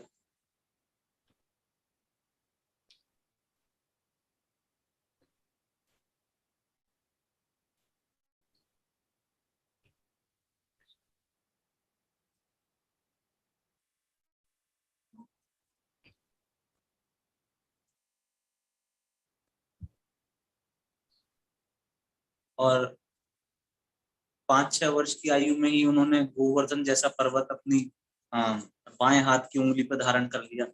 और 5-6 वर्ष की आयु में ही उन्होंने गोवर्धन जैसा पर्वत अपनी बाएं हाथ की उंगली पर धारण कर लिया।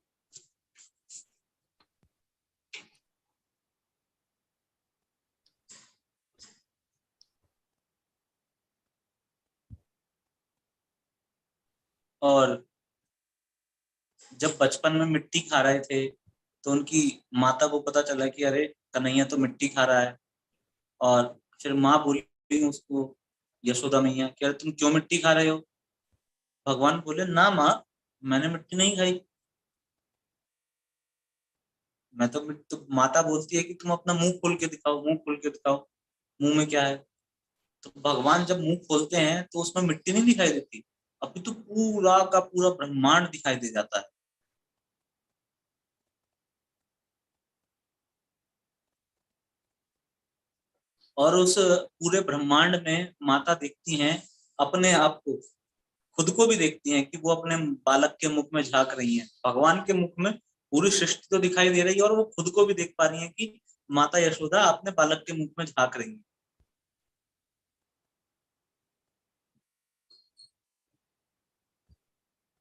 और जब बचपन में मिट्टी खा रहे थे तो उनकी माता को पता चला कि अरे कन्हैया तो मिट्टी खा रहा है। और फिर माँ बोली उसको, यशोदा मैया, कि अरे तुम क्यों मिट्टी खा रहे हो। भगवान बोले, ना माँ, मैंने मिट्टी नहीं खाई। मैं तो माता बोलती है कि तुम अपना मुंह खोल के दिखाओ, मुंह खोल के दिखाओ, मुंह में क्या है। तो भगवान जब मुंह खोलते हैं तो उसमें मिट्टी नहीं दिखाई देती, अभी तो पूरा का पूरा ब्रह्मांड दिखाई दे जाता है। और उस पूरे ब्रह्मांड में माता देखती हैं अपने आप को, खुद को भी देखती हैं कि वो अपने बालक के मुख में झांक रही हैं। भगवान के मुख में पूरी सृष्टि तो दिखाई दे रही है और वो खुद को भी देख पा रही हैं कि माता यशोदा अपने बालक के मुख में झांक रही है।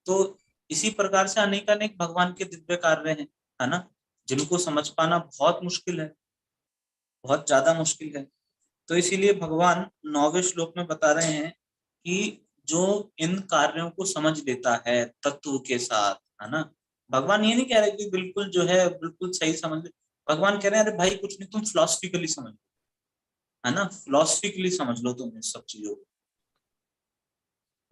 तो इसी प्रकार से अनेक अनेक भगवान के दिव्य कार्य हैं, है ना, जिनको समझ पाना बहुत मुश्किल है, बहुत ज्यादा मुश्किल है। तो इसीलिए भगवान 9वें श्लोक में बता रहे हैं कि जो इन कार्यों को समझ लेता है तत्व के साथ, है ना, भगवान ये नहीं कह रहे कि बिल्कुल जो है बिल्कुल सही समझ ले। भगवान कह रहे हैं अरे भाई कुछ नहीं, तुम फिलोसफिकली समझ लो, है ना, फिलोसफिकली समझ लो तुम इस सब चीजों को।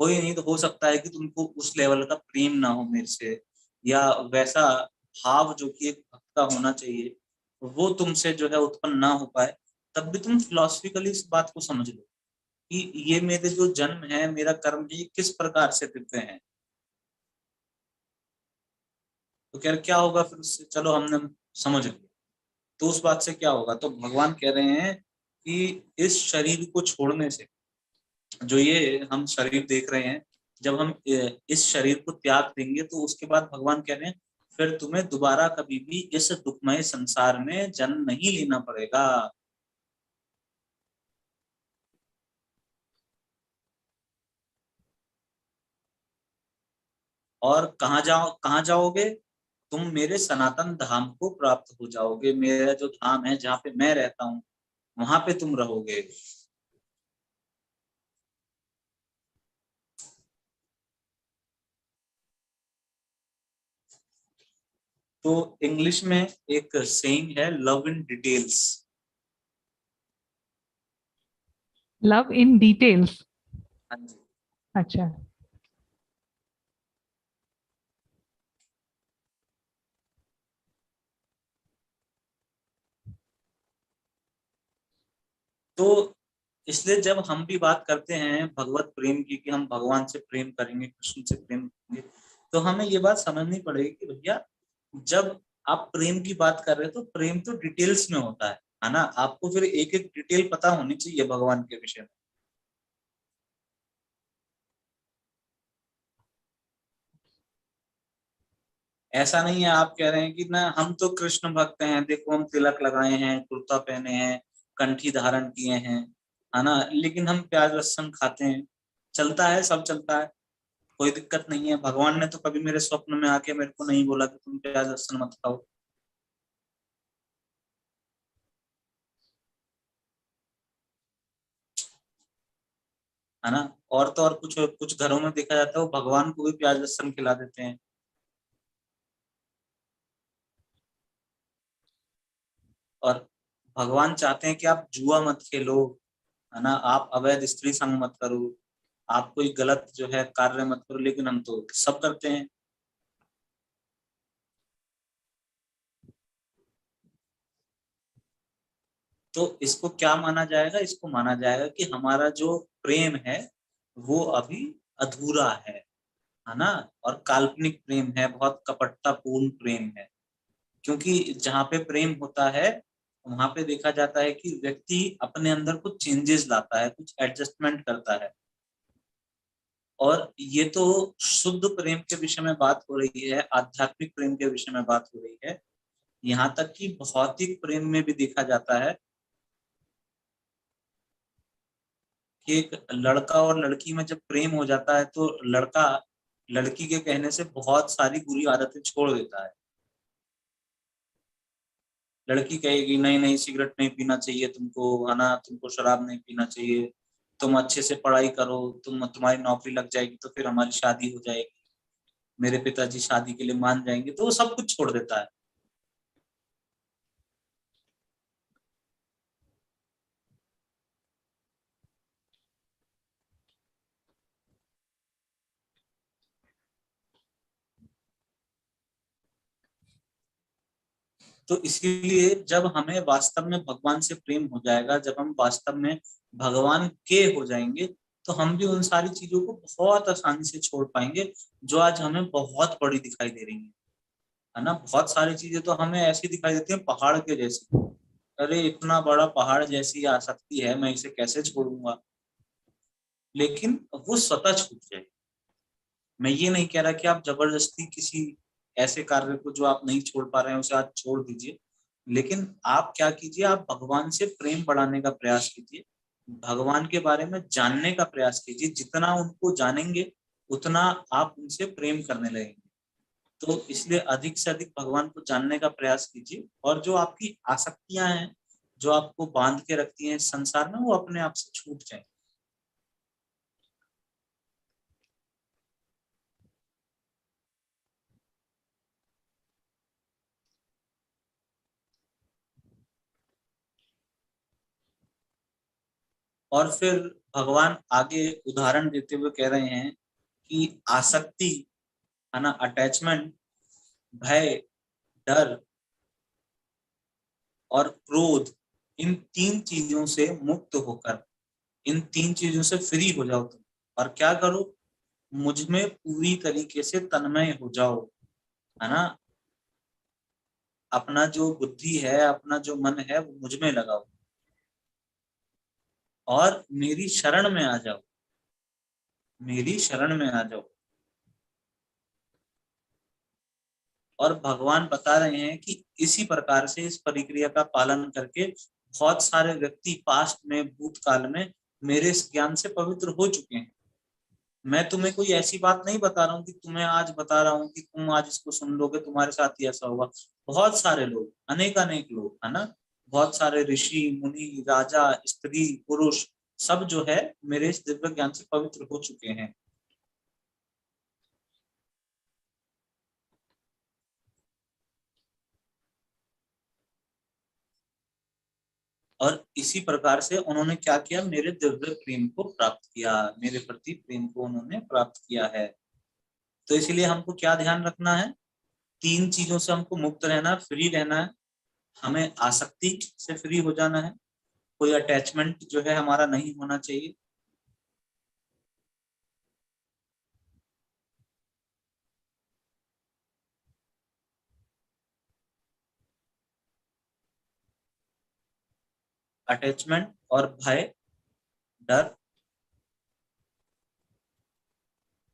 कोई नहीं, तो हो सकता है कि तुमको उस लेवल का प्रेम ना हो मेरे से, या वैसा भाव जो कि एक भक्त का होना चाहिए वो तुमसे जो है उत्पन्न ना हो पाए, तब भी तुम फिलोसफिकली इस बात को समझ लो कि ये मेरे जो जन्म है, मेरा कर्म है, ये किस प्रकार से दिव्य है। तो कह रहे क्या होगा फिर उससे, चलो हमने समझ लिया, तो उस बात से क्या होगा। तो भगवान कह रहे हैं कि इस शरीर को छोड़ने से, जो ये हम शरीर देख रहे हैं, जब हम इस शरीर को त्याग देंगे तो उसके बाद भगवान कह रहे हैं फिर तुम्हें दोबारा कभी भी इस दुखमय संसार में जन्म नहीं लेना पड़ेगा। और कहाँ जाओगे, तुम मेरे सनातन धाम को प्राप्त हो जाओगे। मेरा जो धाम है जहाँ पे मैं रहता हूँ वहां पे तुम रहोगे। तो इंग्लिश में एक सेइंग है, love in details. Love in details. हाँ जी। अच्छा। तो इसलिए जब हम भी बात करते हैं भगवत प्रेम की कि हम भगवान से प्रेम करेंगे, कृष्ण से प्रेम करेंगे, तो हमें ये बात समझनी पड़ेगी कि भैया जब आप प्रेम की बात कर रहे हो तो प्रेम तो डिटेल्स में होता है ना। आपको फिर एक एक डिटेल पता होनी चाहिए भगवान के विषय में। ऐसा नहीं है आप कह रहे हैं कि ना हम तो कृष्ण भक्त हैं, देखो हम तिलक लगाए हैं, कुर्ता पहने हैं, कंठी धारण किए हैं, है ना, लेकिन हम प्याज लहसुन खाते हैं। चलता है, सब चलता है, कोई दिक्कत नहीं है। भगवान ने तो कभी मेरे स्वप्न में आके मेरे को नहीं बोला कि तुम प्याज लहसुन मत खाओ। है ना। और तो और कुछ कुछ घरों में देखा जाता है वो भगवान को भी प्याज लहसुन खिला देते हैं। और भगवान चाहते हैं कि आप जुआ मत खेलो, है ना, आप अवैध स्त्री संग मत करो, आप कोई गलत जो है कार्य मत करो, लेकिन हम तो सब करते हैं। तो इसको क्या माना जाएगा? इसको माना जाएगा कि हमारा जो प्रेम है वो अभी अधूरा है ना। और काल्पनिक प्रेम है, बहुत कपटता पूर्ण प्रेम है। क्योंकि जहाँ पे प्रेम होता है वहां पे देखा जाता है कि व्यक्ति अपने अंदर कुछ चेंजेस लाता है, कुछ एडजस्टमेंट करता है। और ये तो शुद्ध प्रेम के विषय में बात हो रही है, आध्यात्मिक प्रेम के विषय में बात हो रही है। यहाँ तक कि भौतिक प्रेम में भी देखा जाता है कि एक लड़का और लड़की में जब प्रेम हो जाता है तो लड़का लड़की के कहने से बहुत सारी बुरी आदतें छोड़ देता है। लड़की कहेगी नहीं नहीं सिगरेट नहीं पीना चाहिए तुमको, है ना, तुमको शराब नहीं पीना चाहिए, तुम अच्छे से पढ़ाई करो, तुम्हारी नौकरी लग जाएगी तो फिर हमारी शादी हो जाएगी, मेरे पिताजी शादी के लिए मान जाएंगे, तो वो सब कुछ छोड़ देता है। तो इसीलिए जब हमें वास्तव में भगवान से प्रेम हो जाएगा, जब हम वास्तव में भगवान के हो जाएंगे, तो हम भी उन सारी चीजों को बहुत आसानी से छोड़ पाएंगे जो आज हमें बहुत बड़ी दिखाई दे रही है ना। बहुत सारी चीजें तो हमें ऐसी दिखाई देती है पहाड़ के जैसी। अरे इतना बड़ा पहाड़ जैसी आसक्ति है, मैं इसे कैसे छोड़ूंगा। लेकिन वो स्वतः छूट जाए। मैं ये नहीं कह रहा कि आप जबरदस्ती किसी ऐसे कार्य को जो आप नहीं छोड़ पा रहे हैं उसे आज छोड़ दीजिए। लेकिन आप क्या कीजिए, आप भगवान से प्रेम बढ़ाने का प्रयास कीजिए, भगवान के बारे में जानने का प्रयास कीजिए। जितना उनको जानेंगे उतना आप उनसे प्रेम करने लगेंगे। तो इसलिए अधिक से अधिक भगवान को जानने का प्रयास कीजिए, और जो आपकी आसक्तियां हैं, जो आपको बांध के रखती हैं इस संसार में, वो अपने आप से छूट जाए। और फिर भगवान आगे उदाहरण देते हुए कह रहे हैं कि आसक्ति, है ना, अटैचमेंट, भय, डर और क्रोध, इन तीन चीजों से मुक्त होकर, इन तीन चीजों से फ्री हो जाओ तुम। और क्या करो? मुझ में पूरी तरीके से तन्मय हो जाओ, है ना। अपना जो बुद्धि है, अपना जो मन है वो मुझ में लगाओ और मेरी शरण में आ जाओ, मेरी शरण में आ जाओ। और भगवान बता रहे हैं कि इसी प्रकार से इस प्रक्रिया का पालन करके बहुत सारे व्यक्ति पास्ट में, भूतकाल में मेरे इस ज्ञान से पवित्र हो चुके हैं। मैं तुम्हें कोई ऐसी बात नहीं बता रहा हूँ कि तुम्हें आज बता रहा हूँ कि तुम आज इसको सुन लोगे तुम्हारे साथ ही ऐसा होगा। बहुत सारे लोग, अनेक अनेक लोग, है ना, बहुत सारे ऋषि मुनि राजा स्त्री पुरुष, सब जो है मेरे इस दिव्य ज्ञान से पवित्र हो चुके हैं। और इसी प्रकार से उन्होंने क्या किया, मेरे दिव्य प्रेम को प्राप्त किया, मेरे प्रति प्रेम को उन्होंने प्राप्त किया है। तो इसीलिए हमको क्या ध्यान रखना है? तीन चीजों से हमको मुक्त रहना, फ्री रहना है। हमें आसक्ति से फ्री हो जाना है, कोई अटैचमेंट जो है हमारा नहीं होना चाहिए। अटैचमेंट और भय, डर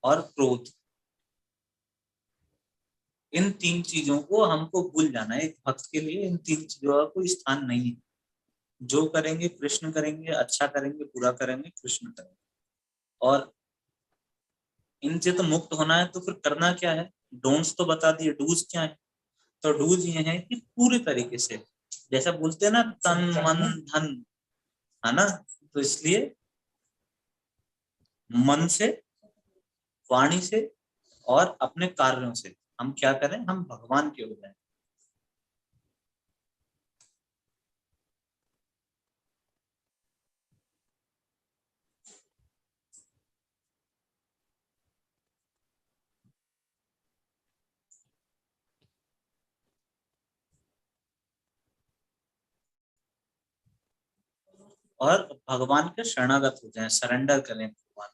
और क्रोध, इन तीन चीजों को हमको भूल जाना है। एक भक्त के लिए इन तीन चीजों का कोई स्थान नहीं है। जो करेंगे कृष्ण करेंगे, अच्छा करेंगे बुरा करेंगे कृष्ण करेंगे। और इनसे तो मुक्त होना है, तो फिर करना क्या है? डोंट्स तो बता दिए, डूज क्या है? तो डूज ये है कि पूरे तरीके से, जैसा बोलते हैं ना, तन मन धन, है ना। तो इसलिए मन से, वाणी से और अपने कार्यों से हम क्या करें? हम भगवान के हो जाएं। और भगवान के शरणागत हो जाएं, सरेंडर करें भगवान।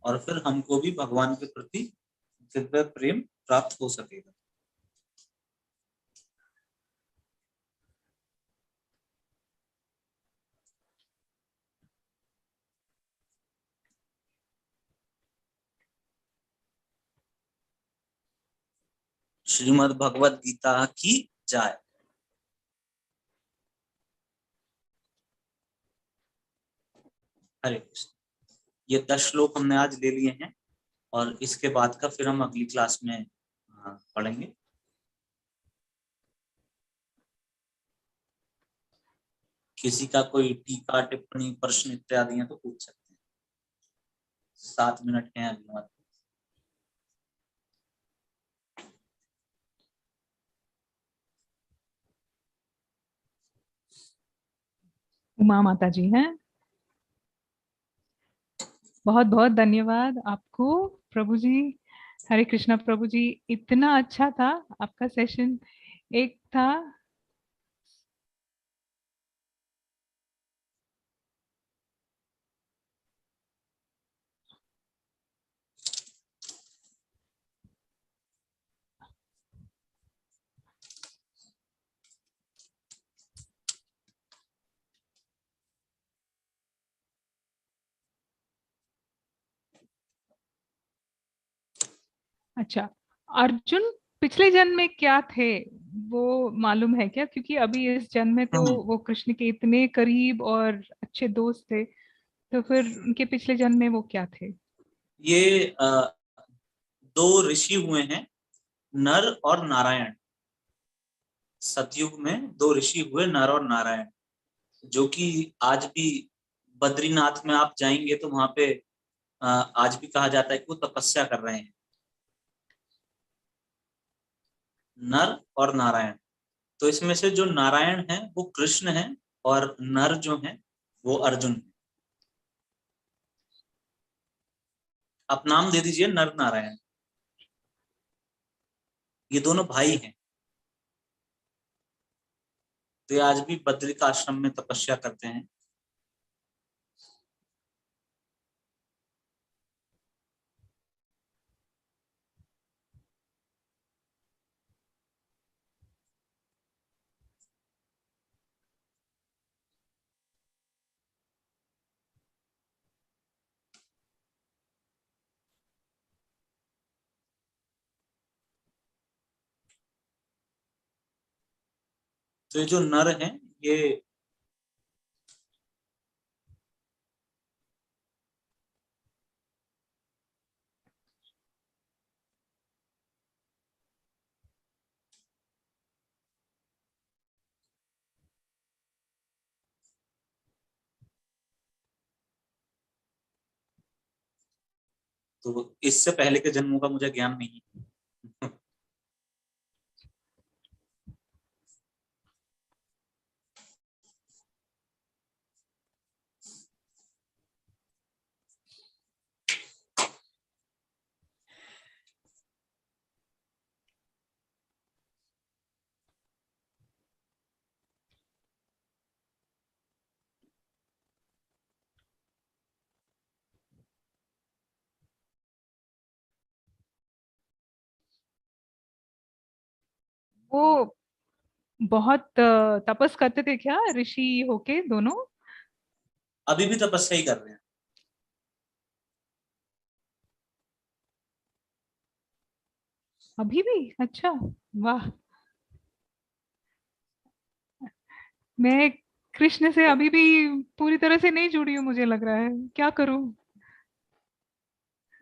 और फिर हमको भी भगवान के प्रति दिव्य प्रेम प्राप्त हो सकेगा। श्रीमद् भगवत गीता की जय। हरे कृष्ण। ये 10 श्लोक हमने आज ले लिए हैं, और इसके बाद का फिर हम अगली क्लास में पढ़ेंगे। किसी का कोई टीका टिप्पणी प्रश्न इत्यादि है तो पूछ सकते हैं। 7 मिनट हैं अभी हमारे। उमा माता जी हैं। बहुत बहुत धन्यवाद आपको प्रभु जी। हरे कृष्णा प्रभु जी, इतना अच्छा था आपका सेशन। एक था अच्छा, अर्जुन पिछले जन्म में क्या थे, वो मालूम है क्या? क्योंकि अभी इस जन्म में तो वो कृष्ण के इतने करीब और अच्छे दोस्त थे, तो फिर उनके पिछले जन्म में वो क्या थे? ये 2 ऋषि हुए हैं, नर और नारायण। सतयुग में 2 ऋषि हुए, नर और नारायण, जो कि आज भी बद्रीनाथ में आप जाएंगे तो वहां पे आज भी कहा जाता है कि वो तपस्या कर रहे हैं, नर और नारायण। तो इसमें से जो नारायण है वो कृष्ण है, और नर जो है वो अर्जुन है। आप नाम दे दीजिए नर नारायण। ये दोनों भाई हैं, तो ये आज भी बद्री का आश्रम में तपस्या करते हैं। तो ये जो नर हैं, ये तो इससे पहले के जन्मों का मुझे ज्ञान नहीं है। वो बहुत तपस करते थे क्या, ऋषि होके दोनों? अभी भी तपस्या ही कर रहे हैं। अभी भी? अच्छा, वाह। मैं कृष्ण से अभी भी पूरी तरह से नहीं जुड़ी हूँ, मुझे लग रहा है, क्या करूं?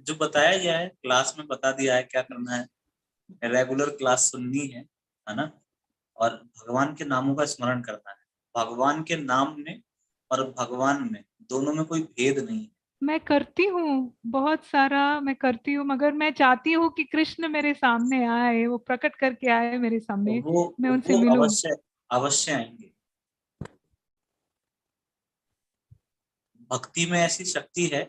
जो बताया गया है क्लास में बता दिया है क्या करना है। रेगुलर क्लास सुननी है ना। और भगवान के नामों का स्मरण करना है। भगवान के नाम में और भगवान में दोनों में कोई भेद नहीं है। मैं करती हूँ बहुत सारा, मैं करती हूँ, मगर मैं चाहती हूँ कि कृष्ण मेरे सामने आए, वो प्रकट करके आए मेरे तो सामने, वो मैं उनसे वो मिलूं। अवश्य अवश्य आएंगे। भक्ति में ऐसी शक्ति है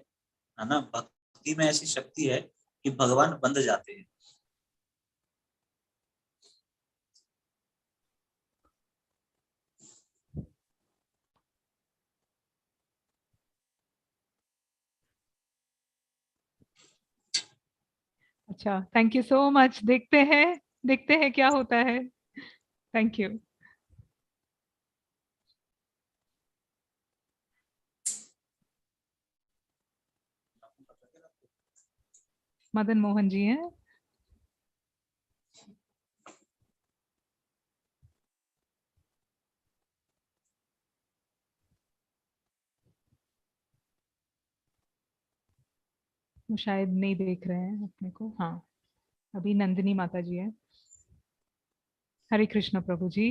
ना। भक्ति में ऐसी शक्ति है कि भगवान बंध जाते हैं। अच्छा, थैंक यू सो मच। देखते हैं, देखते हैं क्या होता है। Thank you. मदन मोहन जी हैं। वो शायद नहीं देख रहे हैं अपने को। हाँ, अभी नंदिनी माता जी है। हरे कृष्ण प्रभु जी।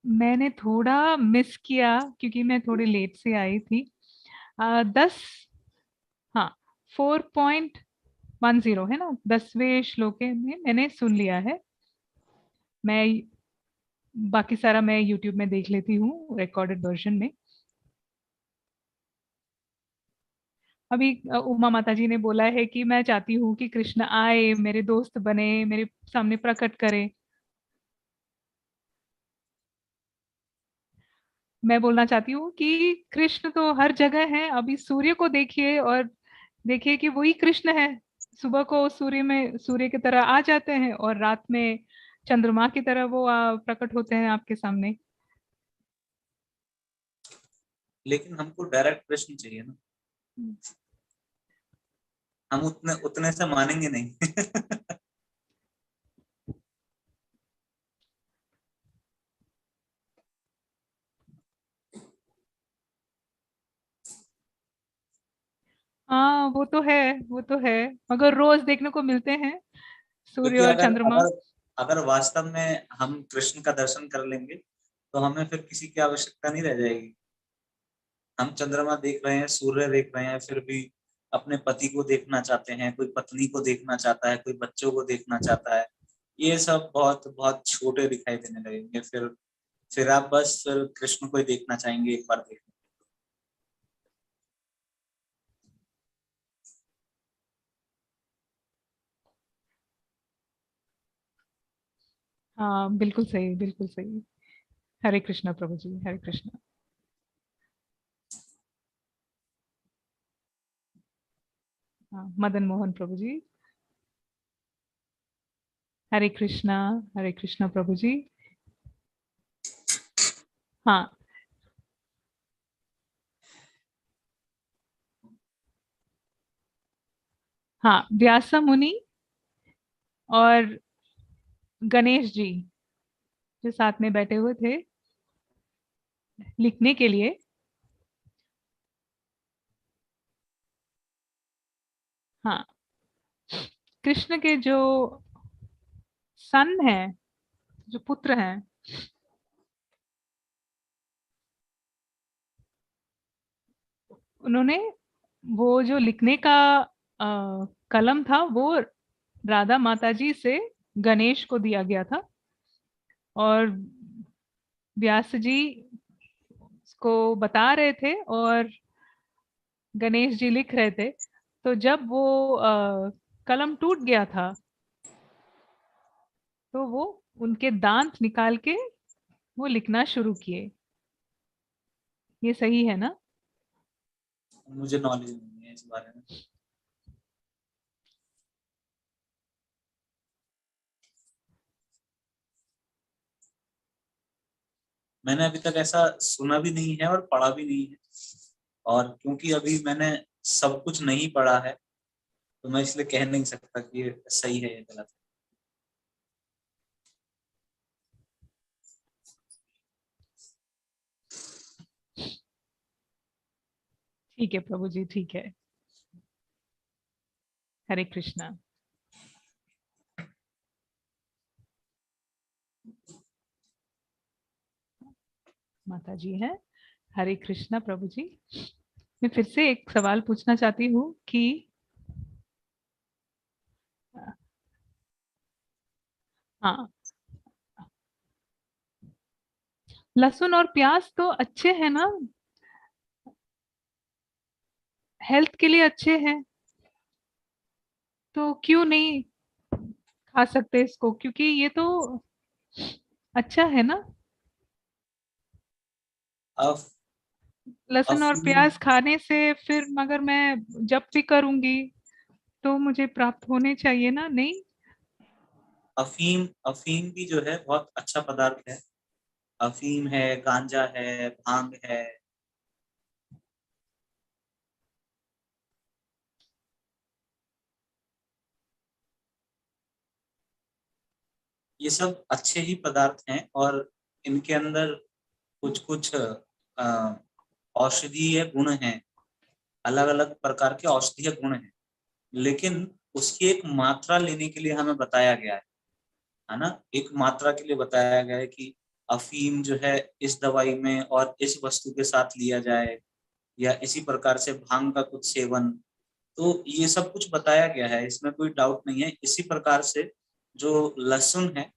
मैंने थोड़ा मिस किया क्योंकि मैं थोड़ी लेट से आई थी। 10, हाँ, 4.10 है ना, 10वें श्लोक में मैंने सुन लिया है। मैं बाकी सारा मैं यूट्यूब में देख लेती हूँ रिकॉर्डेड वर्जन में। अभी उमा माता जी ने बोला है कि मैं चाहती हूँ कि कृष्ण आए, मेरे दोस्त बने, मेरे सामने प्रकट करे। मैं बोलना चाहती हूँ कि कृष्ण तो हर जगह है। अभी सूर्य को देखिए और देखिए कि वही कृष्ण है। सुबह को सूर्य में, सूर्य की तरह आ जाते हैं, और रात में चंद्रमा की तरह वो प्रकट होते हैं आपके सामने। लेकिन हमको डायरेक्ट प्रश्न चाहिए ना। हम उतने उतने से मानेंगे नहीं। हाँ, वो तो है, वो तो है, मगर रोज देखने को मिलते हैं सूर्य क्योंकि और अगर चंद्रमा। अगर अगर वास्तव में हम कृष्ण का दर्शन कर लेंगे तो हमें फिर किसी की आवश्यकता नहीं रह जाएगी। हम चंद्रमा देख रहे हैं, सूर्य देख रहे हैं, फिर भी अपने पति को देखना चाहते हैं, कोई पत्नी को देखना चाहता है, कोई बच्चों को देखना चाहता है। ये सब बहुत बहुत छोटे दिखाई देने लगेंगे। फिर आप बस फिर कृष्ण को ही देखना चाहेंगे एक बार देखना। हाँ, बिल्कुल सही, बिल्कुल सही। हरे कृष्णा प्रभु जी, हरे कृष्णा। हाँ, मदन मोहन प्रभु जी। हरे कृष्णा, हरे कृष्णा प्रभु जी। हाँ, हाँ, व्यास मुनि और गणेश जी जो साथ में बैठे हुए थे लिखने के लिए। हाँ, कृष्ण के जो सन है, जो पुत्र हैं, उन्होंने वो जो लिखने का कलम था, वो राधा माता जी से गणेश को दिया गया था, और व्यास जी को बता रहे थे, और गणेश जी लिख रहे थे। तो जब वो कलम टूट गया था, तो वो उनके दांत निकाल के वो लिखना शुरू किए। ये सही है ना? मुझे नॉलेज नहीं है इस बारे में। मैंने अभी तक ऐसा सुना भी नहीं है और पढ़ा भी नहीं है, और क्योंकि अभी मैंने सब कुछ नहीं पढ़ा है तो मैं इसलिए कह नहीं सकता कि ये सही है या गलत ठीक है प्रभु जी, ठीक है। हरे कृष्णा। माता जी हैं। हरे कृष्णा प्रभु जी। मैं फिर से एक सवाल पूछना चाहती हूँ कि हाँ, लहसुन और प्याज तो अच्छे हैं ना, हेल्थ के लिए अच्छे हैं, तो क्यों नहीं खा सकते इसको, क्योंकि ये तो अच्छा है ना। है। लहसुन और अफीम प्याज खाने से फिर मगर मैं जब भी करूंगी तो मुझे प्राप्त होने चाहिए ना, नहीं। अफीम अफीम भी जो है बहुत अच्छा पदार्थ है। अफीम है, गांजा है, भांग है, ये सब अच्छे ही पदार्थ हैं, और इनके अंदर कुछ कुछ औषधीय गुण हैं, अलग अलग प्रकार के औषधीय गुण हैं, लेकिन उसकी एक मात्रा लेने के लिए हमें बताया गया है ना। एक मात्रा के लिए बताया गया है कि अफीम जो है इस दवाई में और इस वस्तु के साथ लिया जाए, या इसी प्रकार से भांग का कुछ सेवन। तो ये सब कुछ बताया गया है, इसमें कोई डाउट नहीं है। इसी प्रकार से जो लहसुन है,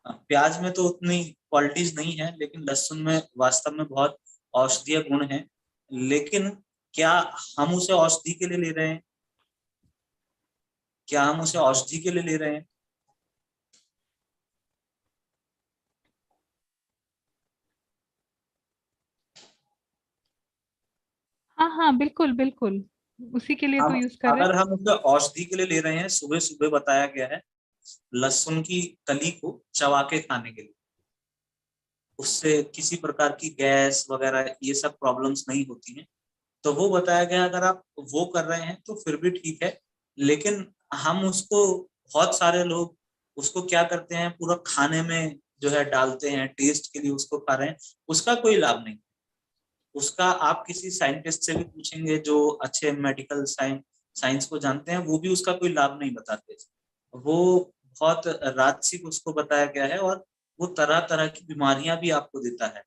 प्याज में तो उतनी क्वालिटीज नहीं है, लेकिन लहसुन में वास्तव में बहुत औषधीय गुण है। लेकिन क्या हम उसे औषधि के लिए ले रहे हैं? क्या हम उसे औषधि के लिए ले रहे हैं? हाँ हाँ, बिल्कुल बिल्कुल, उसी के लिए तो हम यूज कर रहे हैं। अगर हम उसे औषधि के लिए ले रहे हैं, सुबह सुबह बताया गया है लहसुन की कली को चबा के खाने के लिए, उससे किसी प्रकार की गैस वगैरह ये सब प्रॉब्लम्स नहीं होती हैं। तो वो बताया गया, अगर आप वो कर रहे हैं तो फिर भी ठीक है। लेकिन हम उसको, बहुत सारे लोग उसको क्या करते हैं, पूरा खाने में जो है डालते हैं, टेस्ट के लिए उसको खा रहे हैं, उसका कोई लाभ नहीं। उसका आप किसी साइंटिस्ट से भी पूछेंगे जो अच्छे मेडिकल साइंस को जानते हैं, वो भी उसका कोई लाभ नहीं बताते। वो बहुत राजसिक उसको बताया गया है, और वो तरह तरह की बीमारियां भी आपको देता है।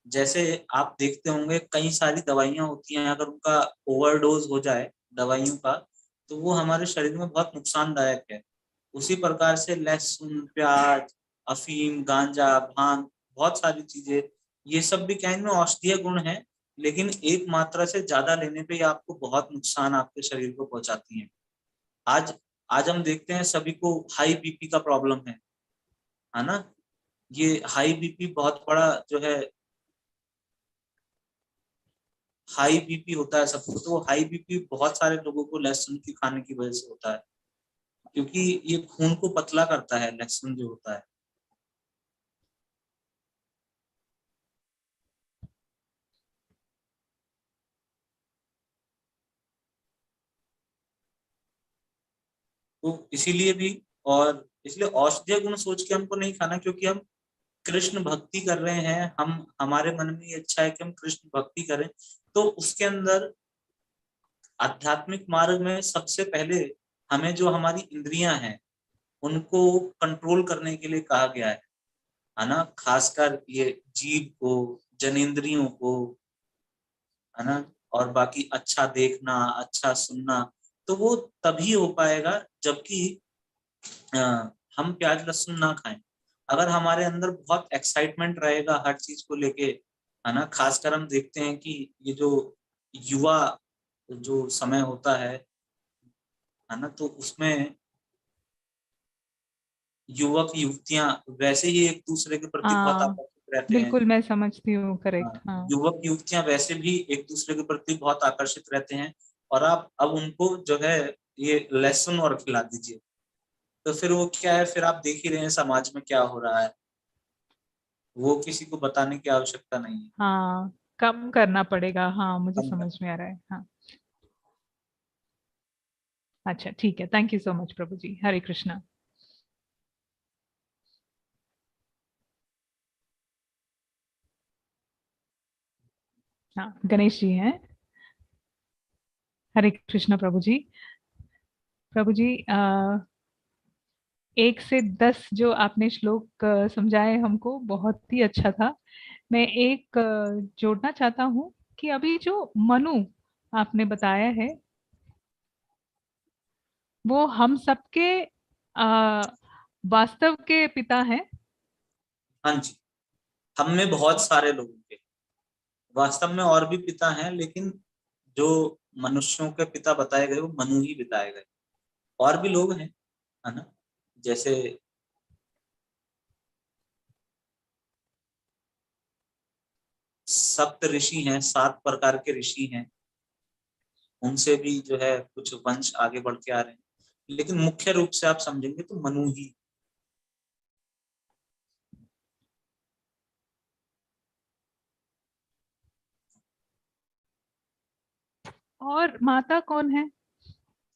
जैसे आप देखते होंगे कई सारी दवाइयां होती हैं, अगर उनका ओवरडोज हो जाए दवाइयों का, तो वो हमारे शरीर में बहुत नुकसानदायक है। उसी प्रकार से लहसुन, प्याज, अफीम, गांजा, भांग, बहुत सारी चीजें, ये सब भी क्या, इनमें औषधीय गुण है, लेकिन एक मात्रा से ज्यादा लेने पे ये आपको बहुत नुकसान आपके शरीर को पहुंचाती है। आज आज हम देखते हैं सभी को हाई बीपी का प्रॉब्लम है ना। ये हाई बीपी बहुत बड़ा जो है, हाई बीपी होता है सबको, तो हाई बीपी बहुत सारे लोगों को लहसुन की खाने की वजह से होता है, क्योंकि ये खून को पतला करता है लहसुन जो होता है। तो इसीलिए भी, और इसलिए औषधीय गुण सोच के हमको नहीं खाना, क्योंकि हम कृष्ण भक्ति कर रहे हैं, हम हमारे मन में ये इच्छा है कि हम कृष्ण भक्ति करें। तो उसके अंदर आध्यात्मिक मार्ग में सबसे पहले हमें जो हमारी इंद्रियां हैं उनको कंट्रोल करने के लिए कहा गया है ना। खासकर ये जीभ को, जनेंद्रियों को, है ना, और बाकी अच्छा देखना, अच्छा सुनना, तो वो तभी हो पाएगा जबकि अ, हम प्याज लहसुन ना खाएं। अगर हमारे अंदर बहुत एक्साइटमेंट रहेगा हर चीज को लेके, है ना, खासकर हम देखते हैं कि ये जो युवा जो समय होता है ना, तो उसमें युवक युवतियां वैसे ही एक दूसरे के प्रति बहुत हाँ, आकर्षित रहते हैं। बिल्कुल मैं समझती हूँ, हाँ, करेक्ट, हाँ। युवक युवतियां वैसे भी एक दूसरे के प्रति बहुत आकर्षित रहते हैं, और आप अब उनको जो है ये लहसुन और खिला दीजिए, तो फिर वो क्या है, फिर आप देख ही रहे हैं समाज में क्या हो रहा है। वो किसी को बताने की आवश्यकता नहीं है। हाँ, कम करना पड़ेगा। हाँ, मुझे कम समझ करना। में आ रहा है। हाँ, अच्छा ठीक है, थैंक यू सो मच प्रभु जी। हरे कृष्णा। हाँ, गणेश जी हैं। हरे कृष्णा प्रभु जी। प्रभु जी, 1 से 10 जो आपने श्लोक समझाए हमको, बहुत ही अच्छा था। मैं एक जोड़ना चाहता हूँ कि अभी जो मनु आपने बताया है, वो हम सबके वास्तव के पिता हैं। हाँ जी, हम में बहुत सारे लोगों के वास्तव में और भी पिता हैं, लेकिन जो मनुष्यों के पिता बताए गए वो मनु ही बताए गए। और भी लोग हैं, है ना, जैसे सप्त ऋषि हैं, 7 प्रकार के ऋषि हैं, उनसे भी जो है कुछ वंश आगे बढ़ के आ रहे हैं, लेकिन मुख्य रूप से आप समझेंगे तो मनु ही। और माता कौन है?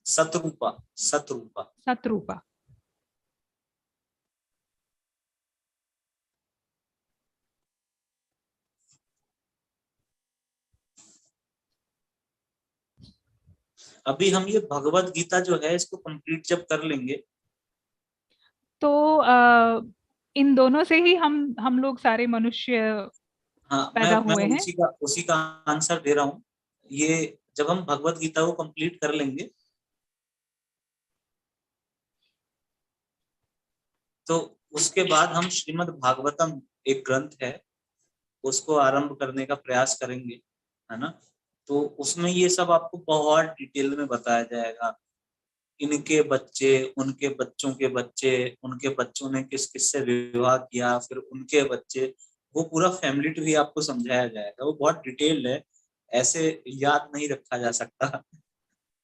सतरूपा। सतरूपा। सतरूपा। अभी हम ये भगवत गीता जो है इसको कंप्लीट जब कर लेंगे। तो इन दोनों से ही हम लोग सारे मनुष्य हाँ, मैं पैदा मैं हुए हैं। उसी का आंसर दे रहा हूँ। ये जब हम भगवत गीता को कंप्लीट कर लेंगे तो उसके बाद हम श्रीमद् भागवतम, एक ग्रंथ है, उसको आरंभ करने का प्रयास करेंगे, है ना। तो उसमें ये सब आपको बहुत डिटेल में बताया जाएगा। इनके बच्चे, उनके बच्चों के बच्चे, उनके बच्चों ने किस किस से विवाह किया, फिर उनके बच्चे, वो पूरा फैमिली ट्री आपको समझाया जाएगा। वो बहुत डिटेल्ड है, ऐसे याद नहीं रखा जा सकता।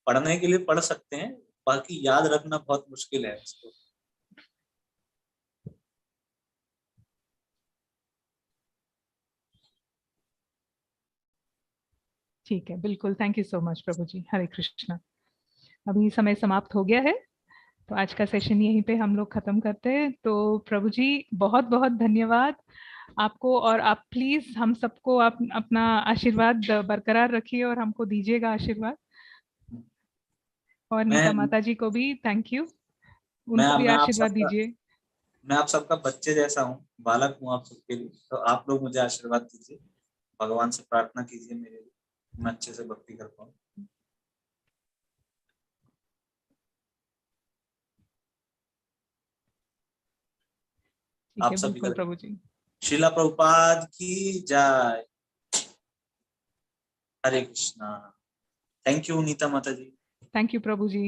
पढ़ने के लिए पढ़ सकते हैं, बाकी याद रखना बहुत मुश्किल है इसको। ठीक है, बिल्कुल। थैंक यू सो मच प्रभु जी। हरे कृष्णा। अभी समय समाप्त हो गया है, तो आज का सेशन यहीं पे हम लोग खत्म करते हैं। तो प्रभु जी, बहुत बहुत धन्यवाद आपको। और आप प्लीज हम सबको आप अपना आशीर्वाद बरकरार रखिए और हमको दीजिएगा आशीर्वाद। और नीता मैं माता जी को भी थैंक यू, मैं उनको भी मैं आप आशीर्वाद सबका दीजिए। मैं आप सबका बच्चे जैसा हूँ, बालक हूँ आप सबके लिए, तो आप लोग मुझे आशीर्वाद दीजिए। भगवान से प्रार्थना कीजिए मेरे लिए, मैं अच्छे से भक्ति कर पाऊँ। ठीक आप है, सभी बिल्कुल करें। प्रभु जी। श्रीला प्रभुपाद की जय। हरे कृष्णा। थैंक यू नीता माता जी। Thank you Prabhu ji.